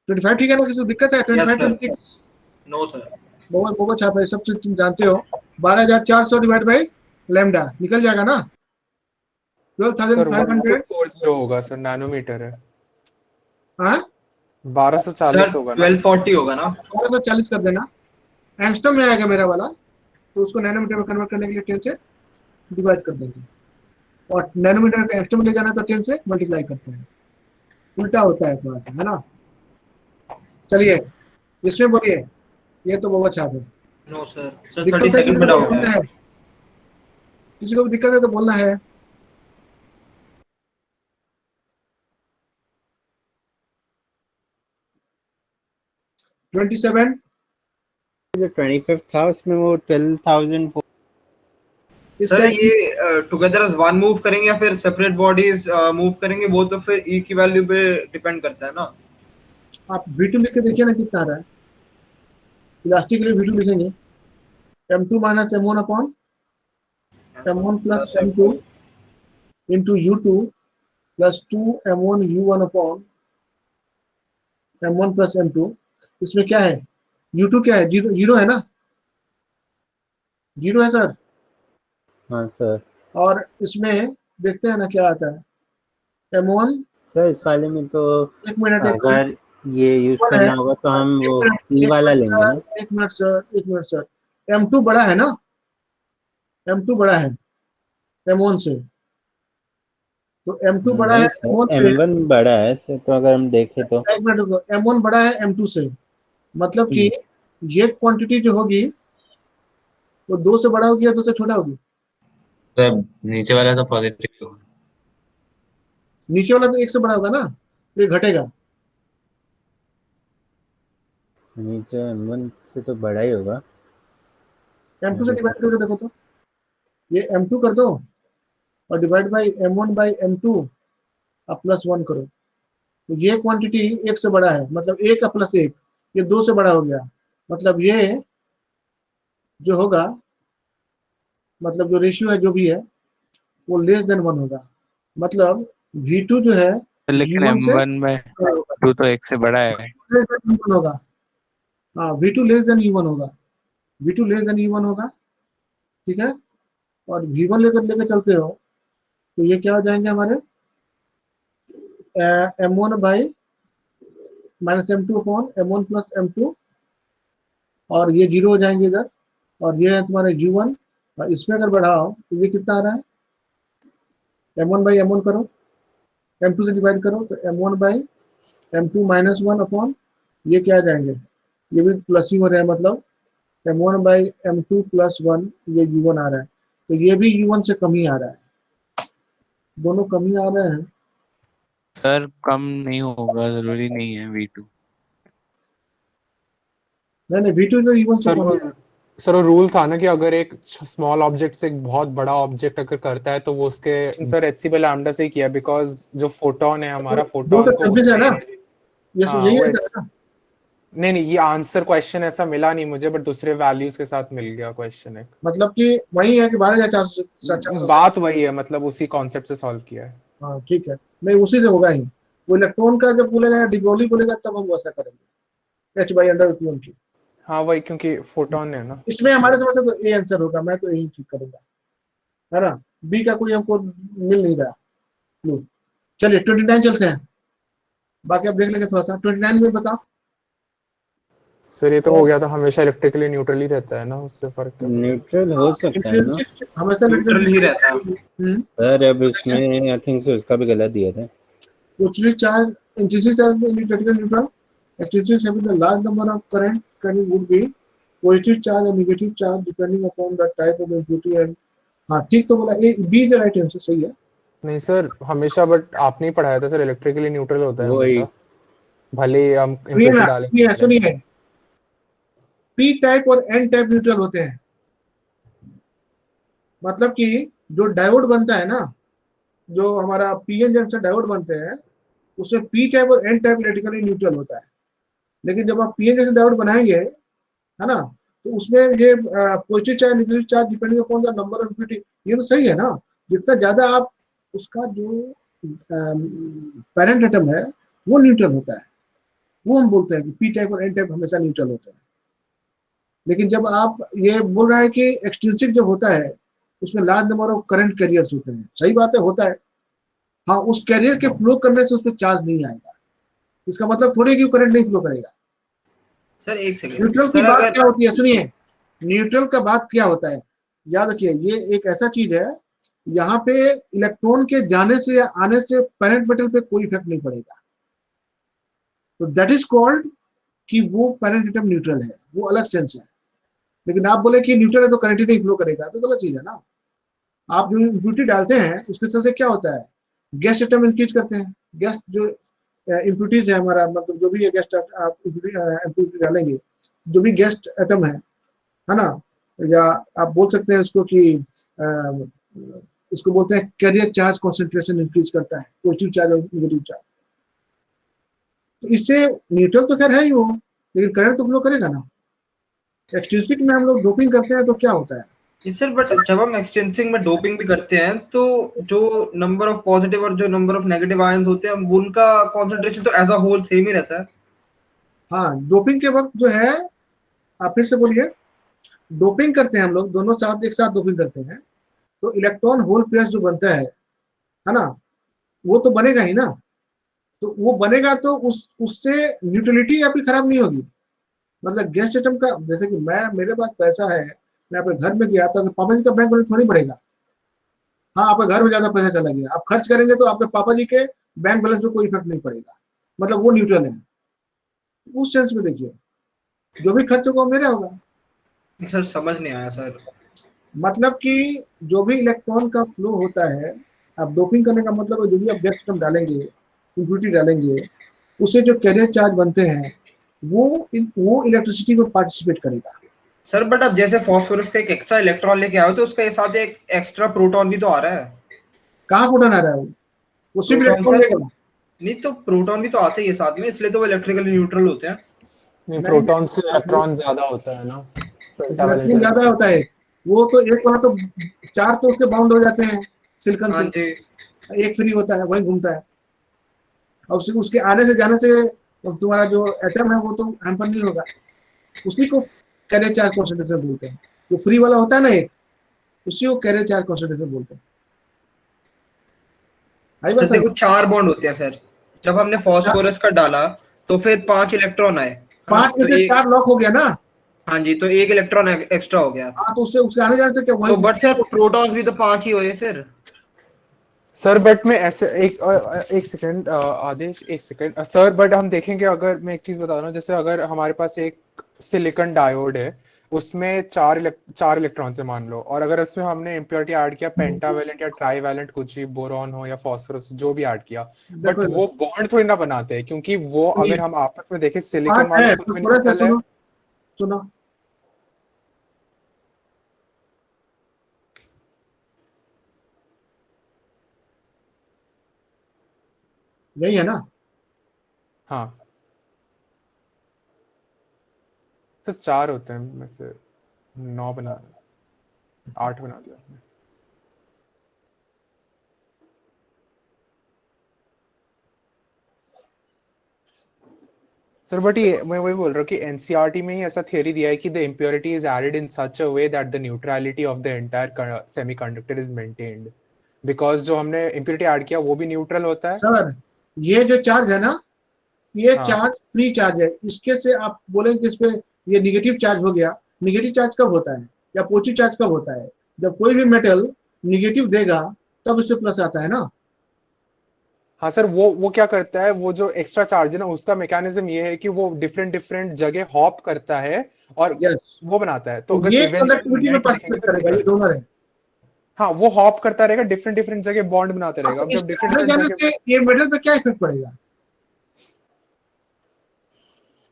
25 ठीक है ना, किसी को दिक्कत है? 25 26 नो सर। बहुत बहुत छाप है, सब चीज तुम जानते हो। 12,400 डिवाइड बाई लैम्डा निकल जाएगा ना, सर 12,500। 1240 होगा सर, नैनोमीटर है। हाँ, 1240 सर होगा ना। 1240 होगा ना। 1240 कर देना, एंगस्ट्रॉम में आएगा मेरा वाला, तो उसको नैनोमीटर में कन्वर्ट करने के लिए 10 से डिवाइड कर देंगे, और नैनोमीटर का एंगस्ट्रॉम में ले जाना तो 10 से मल्टीप्लाई करते हैं। उल्टा होता है थोड़ा सा, है ना। चलिए इसमें बोलिए, ये तो बहुत छाप है। नो सर, सर दिक्कत 30 है सेकंड में किसी को डाउट बोलना है। है, किसी को भी दिक्कत है तो बोलना है। $27 जो 25 था उसमें वो 12,000 सर इसका ये टुगेदर एज वन मूव करेंगे या फिर सेपरेट बॉडीज मूव करेंगे, वो तो फिर ई की वैल्यू पे डिपेंड करता है ना। आप V2 लिख के देखिए ना कितना आ रहा है। इलास्टिक के लिए V2 लिखेंगे M2 minus M1 upon M1 plus M2 into U2 plus 2 M1 U1 upon M1 plus M2। इसमें क्या है, U2 क्या है, जीरो जीरो है ना, जीरो है सर। हाँ सर। और इसमें देखते हैं ना क्या आता है, M1 सर इस वाले में तो एक मिनट अगर ये यूज ऊपर है, करना होगा तो हम एक वो मिनट ई एक वाला मिनट लेंगे ना। सर, एक मिनट सर, एक मिनट सर। M2 बड़ा है ना, M2 बड़ा है M1 से, तो M2 बड़ा है नहीं सर, M1 से। M1 बड़ा है सर, तो अगर हम देखें तो एक मिनट रुको, M1 बड़ा है M2 से, मतलब कि ये क्वांटिटी जो होगी वो 2 से बड़ा होगी या 2 से छोटा होगी। सर नीचे वाला तो पॉजिटिव होगा। नीचे वाला तो 1 से बड़ा होगा ना, तो ये घटेगा। नीचे M1 से तो बड़ा ही होगा। M2 से डिवाइड करके देखो तो, ये M2 कर दो और divide by M1 by M2 अब प्लस 1 करो, तो ये क्वांटिटी 1 से बड़ा है, मतलब 1 का प्लस 1, ये 2 से बड़ा हो गया, मतलब ये जो होगा, मतलब जो रेशियो है जो भी है वो लेस देन 1 होगा, मतलब V2 जो है लेकिन U1 से M1 में बड़ा होगा, 2 तो 1 से बड़ा है। लेस देन U1 होगा। हाँ V2 लेस देन U1 होगा, V2 लेस देन U1 होगा, ठीक है। और V1 लेकर लेकर चलते हो तो ये क्या हो जाएंगे हमारे, M1 by minus M2 upon M1 plus M2, और ये जीरो हो जाएंगे इधर, और ये है तुम्हारे U1, और इसमें अगर बढ़ाओ तो ये कितना आ रहा है, M1 बाई M1 करो, M2 से डिवाइड करो तो M1 by M2 minus 1 upon ये क्या आ जाएंगे, ये भी प्लस ही हो रहे हैं, मतलब M1 बाई M2 प्लस 1, ये U1 आ रहा है, तो ये भी U1 से कम ही आ रहा है, दोनों कम ही आ रहे हैं। सर कम नहीं होगा, जरूरी नहीं है V2। नहीं नहीं V2 तो U1 से सर कम वो ही है। सर वो रूल था ना कि अगर एक स्मॉल ऑब्जेक्ट से एक बहुत बड़ा ऑब्जेक्ट अगर करता है तो वो उसके सर एच सी पे लैम्डा से ही किया, बिकॉज जो फोटोन है हमारा, दो से फोटोन को 26 है ना, उतने, ये हाँ यही वो है ना। नहीं नहीं, ये आंसर क्वेश्चन ऐसा मिला नहीं मुझे, बट दूसरे वैल्यूज के साथ मिल गया क्वेश्चन एक। मतलब कि वही है कि 12,400। बात वही है, मतलब उसी कॉन्सेप्ट से सॉल्व किया है। हाँ ठीक है, नहीं उसी से होगा ही, वो इलेक्ट्रॉन का जब बोलेगा डिब्रोली बोलेगा तब हम वैसा करेंगे, H by under root one की। हाँ वही, क्योंकि फोटोन है ना इसमें हमारे इसलिए। समझ से तो ए आंसर होगा, मैं तो यही ठीक करूंगा, है ना। बी का कोई हमको मिल नहीं रहा। लो, चलिए 29 चलते हैं, बाकी आप देख लेंगे थोड़ा सा। 29 में बताओ। सर ये तो हो तो गया था, हमेशा इलेक्ट्रिकली न्यूट्रल ही रहता है ना, उससे फर्क क्या पड़ेगा। न्यूट्रल हो सकता है ना इंट्रिंसिक हमेशा न्यूट्रल ही रहता है। सर। अब इसमें आई थिंक से उसका भी गलत दिया था। Positive charge, intrinsic charge in electrical neutral. Extrinsic having the large number of current carrying would be positive charge and negative charge depending upon the type of impurity and हाँ ठीक तो बोला, A B is right answer, सही है। नहीं sir हमेशा, but आपने ही पढ़ाया था सर, इलेक्ट्रिकली न्यूट्रल होता है वही हमेशा, भले ही हम सुनिए इम्प्योरिटी ना, डालेंगे। सुनिए, पी टाइप और एन टाइप न्यूट्रल होते हैं, मतलब कि जो डायोड बनता है ना, जो हमारा पीएन जंक्शन डायोड बनते हैं, उसमें पी टाइप और एन टाइप इलेक्ट्रिकली न्यूट्रल होता है। लेकिन जब आप पीएन जंक्शन डायोड बनाएंगे, है ना, तो उसमें ये positive charge negative charge depending upon the number of impurity, ये तो सही है ना। जितना ज्यादा आप उसका जो पेरेंट एटम है वो न्यूट्रल होता है, वो हम बोलते हैं कि पी टाइप और एन टाइप हमेशा न्यूट्रल होते हैं। लेकिन जब आप ये बोल रहा है कि एक्सट्रिंसिक जब होता है उसमें large number of current carriers होते हैं, सही बात है, होता है। हाँ, उस कैरियर के फ्लो करने से उसमें चार्ज नहीं आएगा, इसका मतलब थोड़ी कि करंट नहीं फ्लो करेगा। सर एक सेकंड न्यूट्रल की सर, बात अगर क्या होती है, सुनिए, न्यूट्रल का बात क्या होता है, याद रखिए, ये एक ऐसा चीज है यहाँ पे इलेक्ट्रॉन के जाने से या आने से पेरेंट मेटल पे कोई इफेक्ट नहीं पड़ेगा, तो दैट इज कॉल्ड कि वो पेरेंट एटम न्यूट्रल है, वो अलग सेंस है। लेकिन आप बोले कि न्यूट्रल है तो करंट ही नहीं फ्लो करेगा, तो गलत चीज है ना। आप जो इम्प्यूरिटी डालते हैं उसके तरफ से क्या होता है, गैस एटम इंक्रीज करते हैं। गैस जो इम्प्यूरिटीज है हमारा, मतलब जो भी गैस आप इम्प्यूरिटी डालेंगे, जो भी गैस एटम है ना, या आप बोल सकते हैं उसको कि इसको बोलते हैं कैरियर चार्ज कॉन्सेंट्रेशन इंक्रीज करता है, पॉजिटिव चार्ज और नेगेटिव चार्ज। तो इससे न्यूट्रल तो खैर है ही वो, लेकिन करंट तो फ्लो करेगा ना। एक्सट्रिंसिक में हम लोग डोपिंग करते हैं तो क्या होता है, सर बट जब हम एक्सटेंसिंग में डोपिंग भी करते हैं तो जो नंबर ऑफ पॉजिटिव और जो नंबर ऑफ नेगेटिव आयंस होते हैं उनका कंसंट्रेशन तो एज अ होल सेम ही रहता है। हाँ डोपिंग के वक्त जो है, आप फिर से बोलिए। डोपिंग करते हैं हम लोग, दोनों साथ एक साथ डोपिंग करते हैं, तो इलेक्ट्रॉन होल पेयर जो बनता है ना, वो तो बनेगा ही ना। तो वो बनेगा तो उससे न्यूट्रलिटी आपकी खराब नहीं होगी। मतलब गैस एटम का, जैसे कि मेरे पास पैसा है, मैं अपने घर में गया तो पापा जी का बैंक बैलेंस थोड़ी बढ़ेगा। हाँ आपके घर में ज्यादा पैसा चला गया, आप खर्च करेंगे तो आपके पापा जी के बैंक बैलेंस में कोई इफेक्ट नहीं पड़ेगा, मतलब वो न्यूट्रल है। उस सेंस में देखिए, जो भी खर्च होगा वो मेरा होगा। सर समझ नहीं आया सर। मतलब कि जो भी इलेक्ट्रॉन का फ्लो होता है, आप डोपिंग करने का मतलब है जो भी आप गैस एटम डालेंगे, इम्प्यूरिटी डालेंगे, उससे जो कैरियर चार्ज बनते हैं वो इलेक्ट्रिसिटी में पार्टिसिपेट करेगा। सर बट अब जैसे फास्फोरस का एक एक्स्ट्रा इलेक्ट्रॉन लेके आओ तो उसके साथ एक एक्स्ट्रा प्रोटॉन भी तो आ रहा है। कहाँ प्रोटॉन आ रहा है, वो सिर्फ प्रोटॉन इलेक्ट्रॉन सर लेगा। नहीं तो प्रोटॉन भी तो आते ही है साथ में, इसलिए तो वो इलेक्ट्रिकली न्यूट्रल होते हैं। नहीं, प्रोटॉन से इलेक्ट्रॉन ज्यादा होता है ना, इलेक्ट्रॉन ज्यादा होता है, वो तो एक वाला तो 4 तो उसके बाउंड हो जाते हैं सिलिकॉन हाँ से, जी। एक फ्री होता है वही घूमता है। और उसके आने से जाने से तुम्हारा जो एटम है वो तो हैम्पर नहीं होगा। उसी को कैरियर चार्ज कॉन्सेंट्रेशन बोलते हैं। जो फ्री वाला होता है ना एक, उसी को कैरियर चार्ज कॉन्सेंट्रेशन बोलते हैं। आई बात सर देखो सर? 4 बॉन्ड होते हैं सर, जब हमने फास्फोरस का डाला तो फिर 5 इलेक्ट्रॉन आए, है ना? 5 में तो से एक 4 लॉक हो गया ना। हाँ जी, तो 1 इलेक्ट्रॉन एक्स्ट्रा हो गया। हाँ तो उसके आने जाने से क्या तो वही। बट सर प्रोटॉन्स भी तो 5 ही हुए फिर। सर बट में ऐसे एक सेकंड आदेश, एक सेकंड सर, बट हम देखेंगे, अगर मैं एक चीज बता रहा हूँ, जैसे अगर हमारे पास एक सिलिकॉन डायोड है, उसमें 4 इलेक्ट्रॉन से मान लो, और अगर उसमें हमने इम्प्योरिटी ऐड किया पेंटावैलेंट या ट्राईवैलेंट, कुछ भी बोरॉन हो या फास्फोरस जो भी ऐड किया, बट देखो वो बॉन्ड थोड़ी ना बनाते हैं, क्योंकि वो अगर हम आपस में देखें सिलिकॉन बात वाला है, खुद तो में थोड़ा सा न्यूट्रल है। सुनो यही है ना। हाँ सर 4 होते हैं में से 9 बना 8 बना दिया आपने। सर बट ये मैं वही बोल रहा हूँ कि एनसीईआरटी में ही ऐसा थियरी दिया है कि the impurity is added in such a way that the neutrality of the entire semiconductor is maintained, because जो हमने इम्प्योरिटी ऐड किया वो भी न्यूट्रल होता है। सर ये जो चार्ज है ना, ये हाँ चार्ज फ्री चार्ज है। इसके से आप बोलेंगे कि इस पे ये निगेटिव चार्ज हो गया। निगेटिव चार्ज कब होता है या पॉजिटिव चार्ज कब होता है? जब कोई भी मेटल निगेटिव देगा तब इससे प्लस आता है ना। हाँ सर, वो क्या करता है, वो जो एक्स्ट्रा चार्ज है ना, उसका मैकेनिज्म ये है कि वो डिफरेंट डिफरेंट जगह हॉप करता है और यस, वो बनाता है, तो तो अगर ये इवेंचुअली कंडक्टिविटी में नेट देखेंगे पार्टिसिपेट तो करेगा, ये न्यूट्रल है। डोनर है। हाँ वो हॉप करता रहेगा, डिफरेंट डिफरेंट जगह बॉन्ड बनाता रहेगा। अब अब जब इसके डिफरेंट आने डिफरेंट जाने जगह, से ये मेटल पे क्या इफेक्ट पड़ेगा?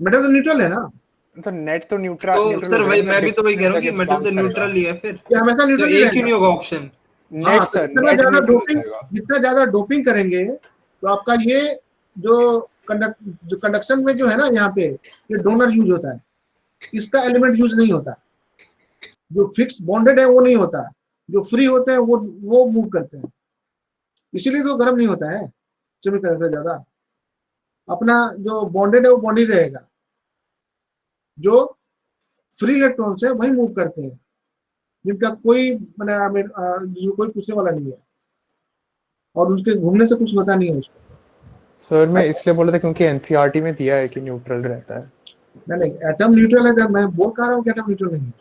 मेटल तो न्यूट्रल है ना। तो नेट तो तो न्यूट्रल हो सर वही जाएगा, मैं भी तो वही कह रहा हूँ कि जगह मेटल तो बाउंस करेगा। न्यूट्रल ही है फिर, ये हमेशा तो न्यूट्रल ही एक रहेगा। ही नहीं होगा ऑप्शन। हाँ नेट तो सर, जितना नेट ज्यादा न्यूट्रल हो डोपिंग, जाएगा। जितना ज्यादा डोपिंग करेंगे तो आपका ये जो कंडक्शन में जो है ना, यहाँ पे ये डोनर यूज होता है, इसका एलिमेंट यूज नहीं होता। जो फिक्स बॉन्डेड है वो नहीं होता, जो फ्री होते हैं वो मूव करते हैं। इसीलिए तो गर्म नहीं होता है सेमीकंडक्टर ज्यादा। अपना जो बॉन्डेड है वो बॉन्ड ही रहेगा, जो फ्री इलेक्ट्रॉन है वही मूव करते हैं, जिनका कोई मैंने जो कोई पूछने वाला नहीं है, और उनके घूमने से कुछ होता नहीं है उसको। सर मैं इसलिए बोला था क्योंकि एनसीईआरटी में दिया है कि न्यूट्रल रहता है। नहीं, एटम न्यूट्रल है, जब मैं बोल कह रहा हूँ कि एटम न्यूट्रल नहीं है।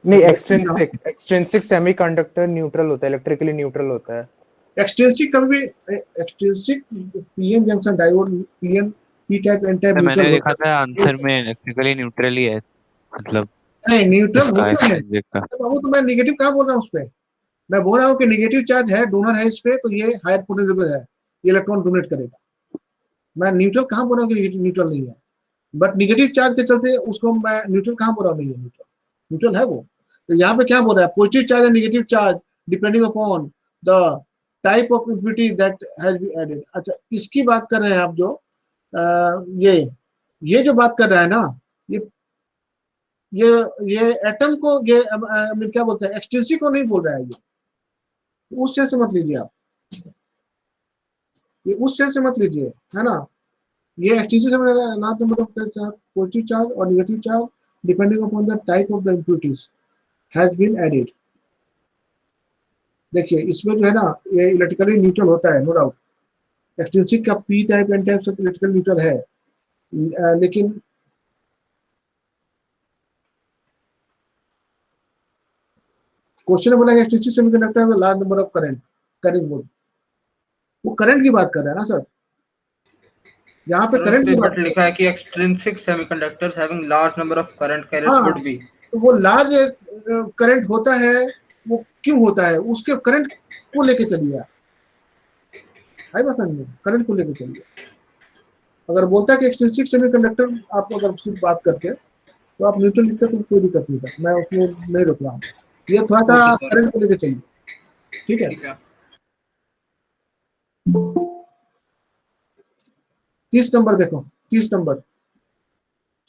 नहीं, एक्सट्रिंसिक सेमीकंडक्टर न्यूट्रल होता है, इलेक्ट्रिकली न्यूट्रल होता है। एक्सट्रिंसिक कभी भी, extrinsic PN junction diode, PN P type N type तो मैंने न्यूट्रल देखा होता था आंसर में इलेक्ट्रिकली न्यूट्रल ही है, मतलब नहीं न्यूट्रल इसका होता है एक्सचेंज का। बाबू, तो मैं निगेटिव कहाँ बोल रहा हूँ उस पे, मैं बोल रहा हूँ कि निगेटिव चार्ज है, डोनर है इस पे, तो ये हायर पोटेंशियल है, ये इलेक्ट्रॉन डोनेट करेगा। मैं न्यूट्रल कहाँ बोल रहा हूँ कि न्यूट्रल नहीं है, बट निगेटिव चार्ज के चलते उसको मैं न्यूट्रल कहाँ बोल रहा हूँ, नहीं है न्यूट्रल, न्यूट्रल है वो। तो यहाँ पे क्या बोल रहा है, positive charge and negative charge depending upon the type of impurity that has been added. अच्छा, इसकी बात कर रहे हैं आप जो ये जो बात कर रहा है ना, ये ये ये एटम को, ये क्या बोलते हैं, एक्सटेंसिव को नहीं बोल रहा है ये, उस सेंस से मत लीजिए आप, ये उस सेंस से मत लीजिए, है ना। ये एक्सटेंसिव से not number of positive charge और negative charge depending upon the type of the impurities has been added. देखिए इसमें जो है ना, ये इलेक्ट्रिकली न्यूट्रल होता है, नो डाउट, एक्सटेंसिव का पी टाइप एन टाइप सब इलेक्ट्रिकल न्यूट्रल है, लेकिन क्वेश्चन बोला है एक्सटेंसिव सेमीकंडक्टर में large number of current carrying mode, वो करंट की बात कर रहा है ना सर, यहाँ पे करंट की बात लिखा है कि extrinsic semiconductors having large number of current carriers would be. तो वो लार्ज करंट होता है, वो क्यों होता है, उसके करंट को लेके चलिए आप, आई बात नहीं, करंट को लेके चलिए। अगर बोलता है कि एक्सट्रिंसिक सेमीकंडक्टर, आप अगर उसकी बात करते तो आप न्यूट्रल लिखते तो कोई दिक्कत नहीं था, मैं उसमें नहीं रोक रहा हूँ, ये थोड़ा सा करंट को लेके चलिए, ठीक है। 30 नंबर देखो, 30 नंबर,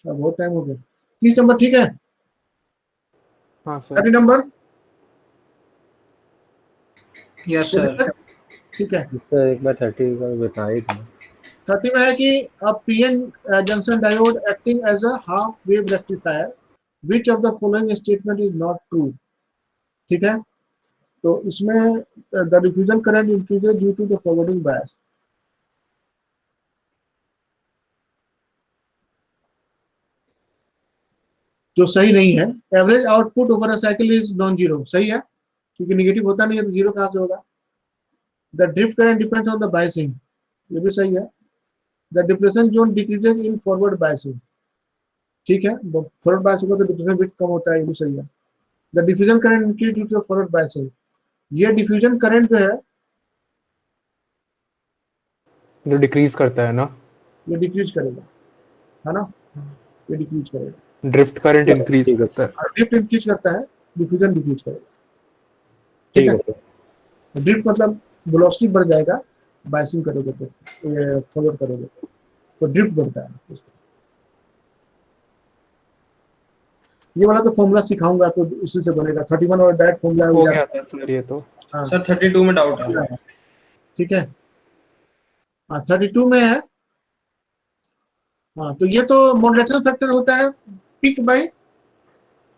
बहुत टाइम हो गया, 30 नंबर ठीक है। हाँ सर। 30 नंबर, यस सर, ठीक है। तो एक बार 30 का बता ही दो। 30 में है कि a PN junction diode acting as a half wave rectifier, which of the following statement is not true, ठीक है। तो इसमें the diffusion current increases due to the forwarding bias, जो सही नहीं है। Average output over a cycle is non zero, सही है, क्योंकि निगेटिव होता नहीं है तो जीरो कहाँ से होगा। The drift current depends on the biasing, ये भी सही है। The depression zone decreases in forward biasing, ठीक है, फॉरवर्ड बायस होगा तो डिप्रेशन विड्थ कम होता है, ये भी सही है। The diffusion current increase due to forward biasing, ये डिफ्यूजन करंट जो है जो डिक्रीज करता है ना, ये डिक्रीज करेगा, है ना, ये डिक्रीज करेगा। ड्रिफ्ट करंट इंक्रीज करता है, ड्रिफ्ट इंक्रीज करता है, डिफ्यूजन डिक्रीज करेगा, ठीक है सर। ड्रिफ्ट मतलब वेलोसिटी बढ़ जाएगा, बायसिंग करोगे तो, फॉरवर्ड करोगे तो ड्रिफ्ट बढ़ता है। ये वाला तो फॉर्मूला सिखाऊंगा तो इसी से बनेगा, 31 और डायरेक्ट फॉर्मूला हो गया था सर ये तो। हाँ सर 32 में डाउट है, ठीक है। हाँ 32 में है, हाँ तो ये तो मॉडरेटर फैक्टर होता है पिक बाय,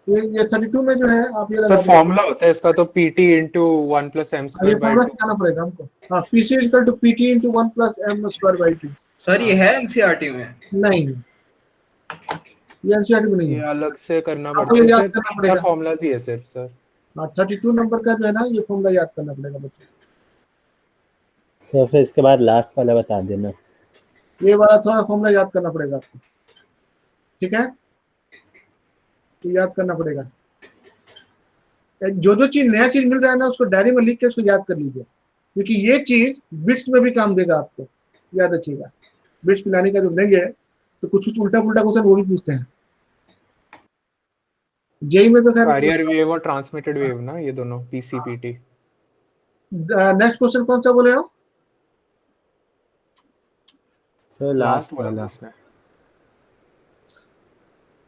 ये 32 में जो है आप ये सर फॉर्मूला होता है इसका तो pt into 1 plus m ये square by फॉर्मूला 2। सिखाना पड़ेगा हमको। हाँ PC equal to PT into 1 plus m square by 2। Sir ये है एनसीईआरटी में नहीं, ये एनसीईआरटी में नहीं ये है, अलग से करना आपको पड़ता है, ये याद इसमें करना पड़ेगा। फॉर्मूला ही है सिर्फ सर। हाँ 32 नंबर का जो है ना, ये फॉर्मूला याद करना पड़ेगा बच्चों। सर फिर इसके बाद लास्ट वाला बता देना, ये वाला थोड़ा फॉर्मूला याद करना पड़ेगा आपको, ठीक है, तो याद करना पड़ेगा। जो चीज नया चीज मिल रहा है ना, उसको डायरी में लिख के उसको याद कर लीजिए, क्योंकि ये चीज बिट्स में भी काम देगा आपको, याद रखिएगा। बिट्स पिलाने का जो लेंगे तो कुछ कुछ उल्टा पुल्टा क्वेश्चन वो भी पूछते हैं जेई में तो खैर। कैरियर वेव और ट्रांसमिटेड वेव ना, ये दोनों पीसीपीटी। नेक्स्ट क्वेश्चन कौन सा बोले हो? सर लास्ट वाला,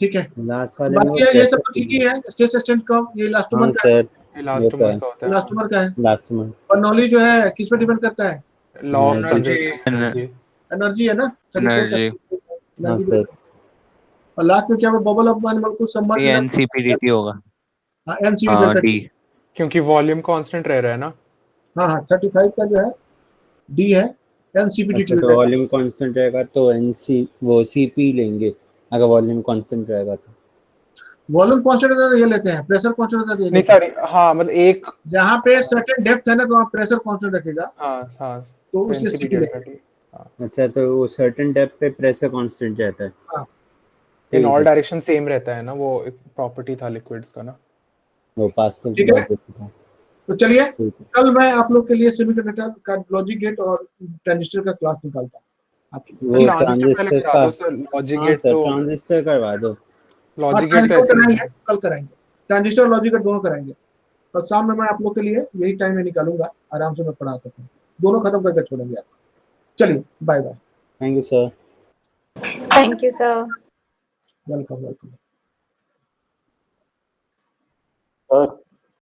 ठीक है, लास्ट वाले बाकी ये सब तो ठीक ही है। स्ट्रेस एक्सटेंट कर्व ये इलास्टोमर का है, ये इलास्टोमर का होता है। इलास्टोमर का है। लास्ट में बर्नौली जो है किस पे डिपेंड करता है? लॉ ऑफ कंजर्वेशन एनर्जी है ना, एनर्जी। हाँ सर, और लास्ट में क्या है, बबल ऑफ एनिमल को सबमर्ज, ये एनसीपीडीटी होगा। हां एनसीपी हाँ डेल्टा डी, क्योंकि वॉल्यूम कांस्टेंट रह रहा है ना। हाँ हाँ 35 का जो है डी है, एनसीपी अच्छा तो वॉल्यूम कांस्टेंट रहेगा तो एनसी वो सीपी लेंगे, अगर वॉल्यूम कांस्टेंट रहेगा तो। वॉल्यूम कांस्टेंट होता है तो ये लेते हैं, प्रेशर कांस्टेंट होता है तो ये नहीं लेते हैं। सॉरी, हाँ मतलब एक, जहाँ पे सर्टेन डेप्थ है ना, तो वहाँ प्रेशर कांस्टेंट रखेगा, हाँ हाँ तो उससे डेंसिटी स्टिकी डेल्टा लेगा। टी। अच्छा तो वो सर्टेन डेप्थ पे प्रेशर कांस्टेंट रहता है। हाँ इन ऑल है। डायरेक्शन सेम रहता है ना, वो एक प्रॉपर्टी था लिक्विड्स का ना। वो पास्कल ठीक की है। बात जैसे था। तो चलिए ठीक है। कल मैं आप लोग के लिए सेमीकंडक्टर का लॉजिक गेट और ट्रांजिस्टर का क्लास निकालता हूँ आपके लिए। वो चलिए। ट्रांजिस्टर पहले ट्रांजिस्टर करा का, दो सर, लॉजिक हाँ गेट सर तो, ट्रांजिस्टर करवा दो। हाँ लॉजिक गेट तो ट्रांजिस्टर ऐसे ही कराएंगे, है। कल कराएंगे। ट्रांजिस्टर और लॉजिक गेट दोनों कराएंगे। कल शाम में मैं आप लोग के लिए यही टाइम में निकालूंगा, आराम से मैं पढ़ा सकूँ। दोनों खत्म करके छोड़ेंगे आपको। चलिए bye bye. Thank you sir. Thank you, sir. Welcome welcome. Sir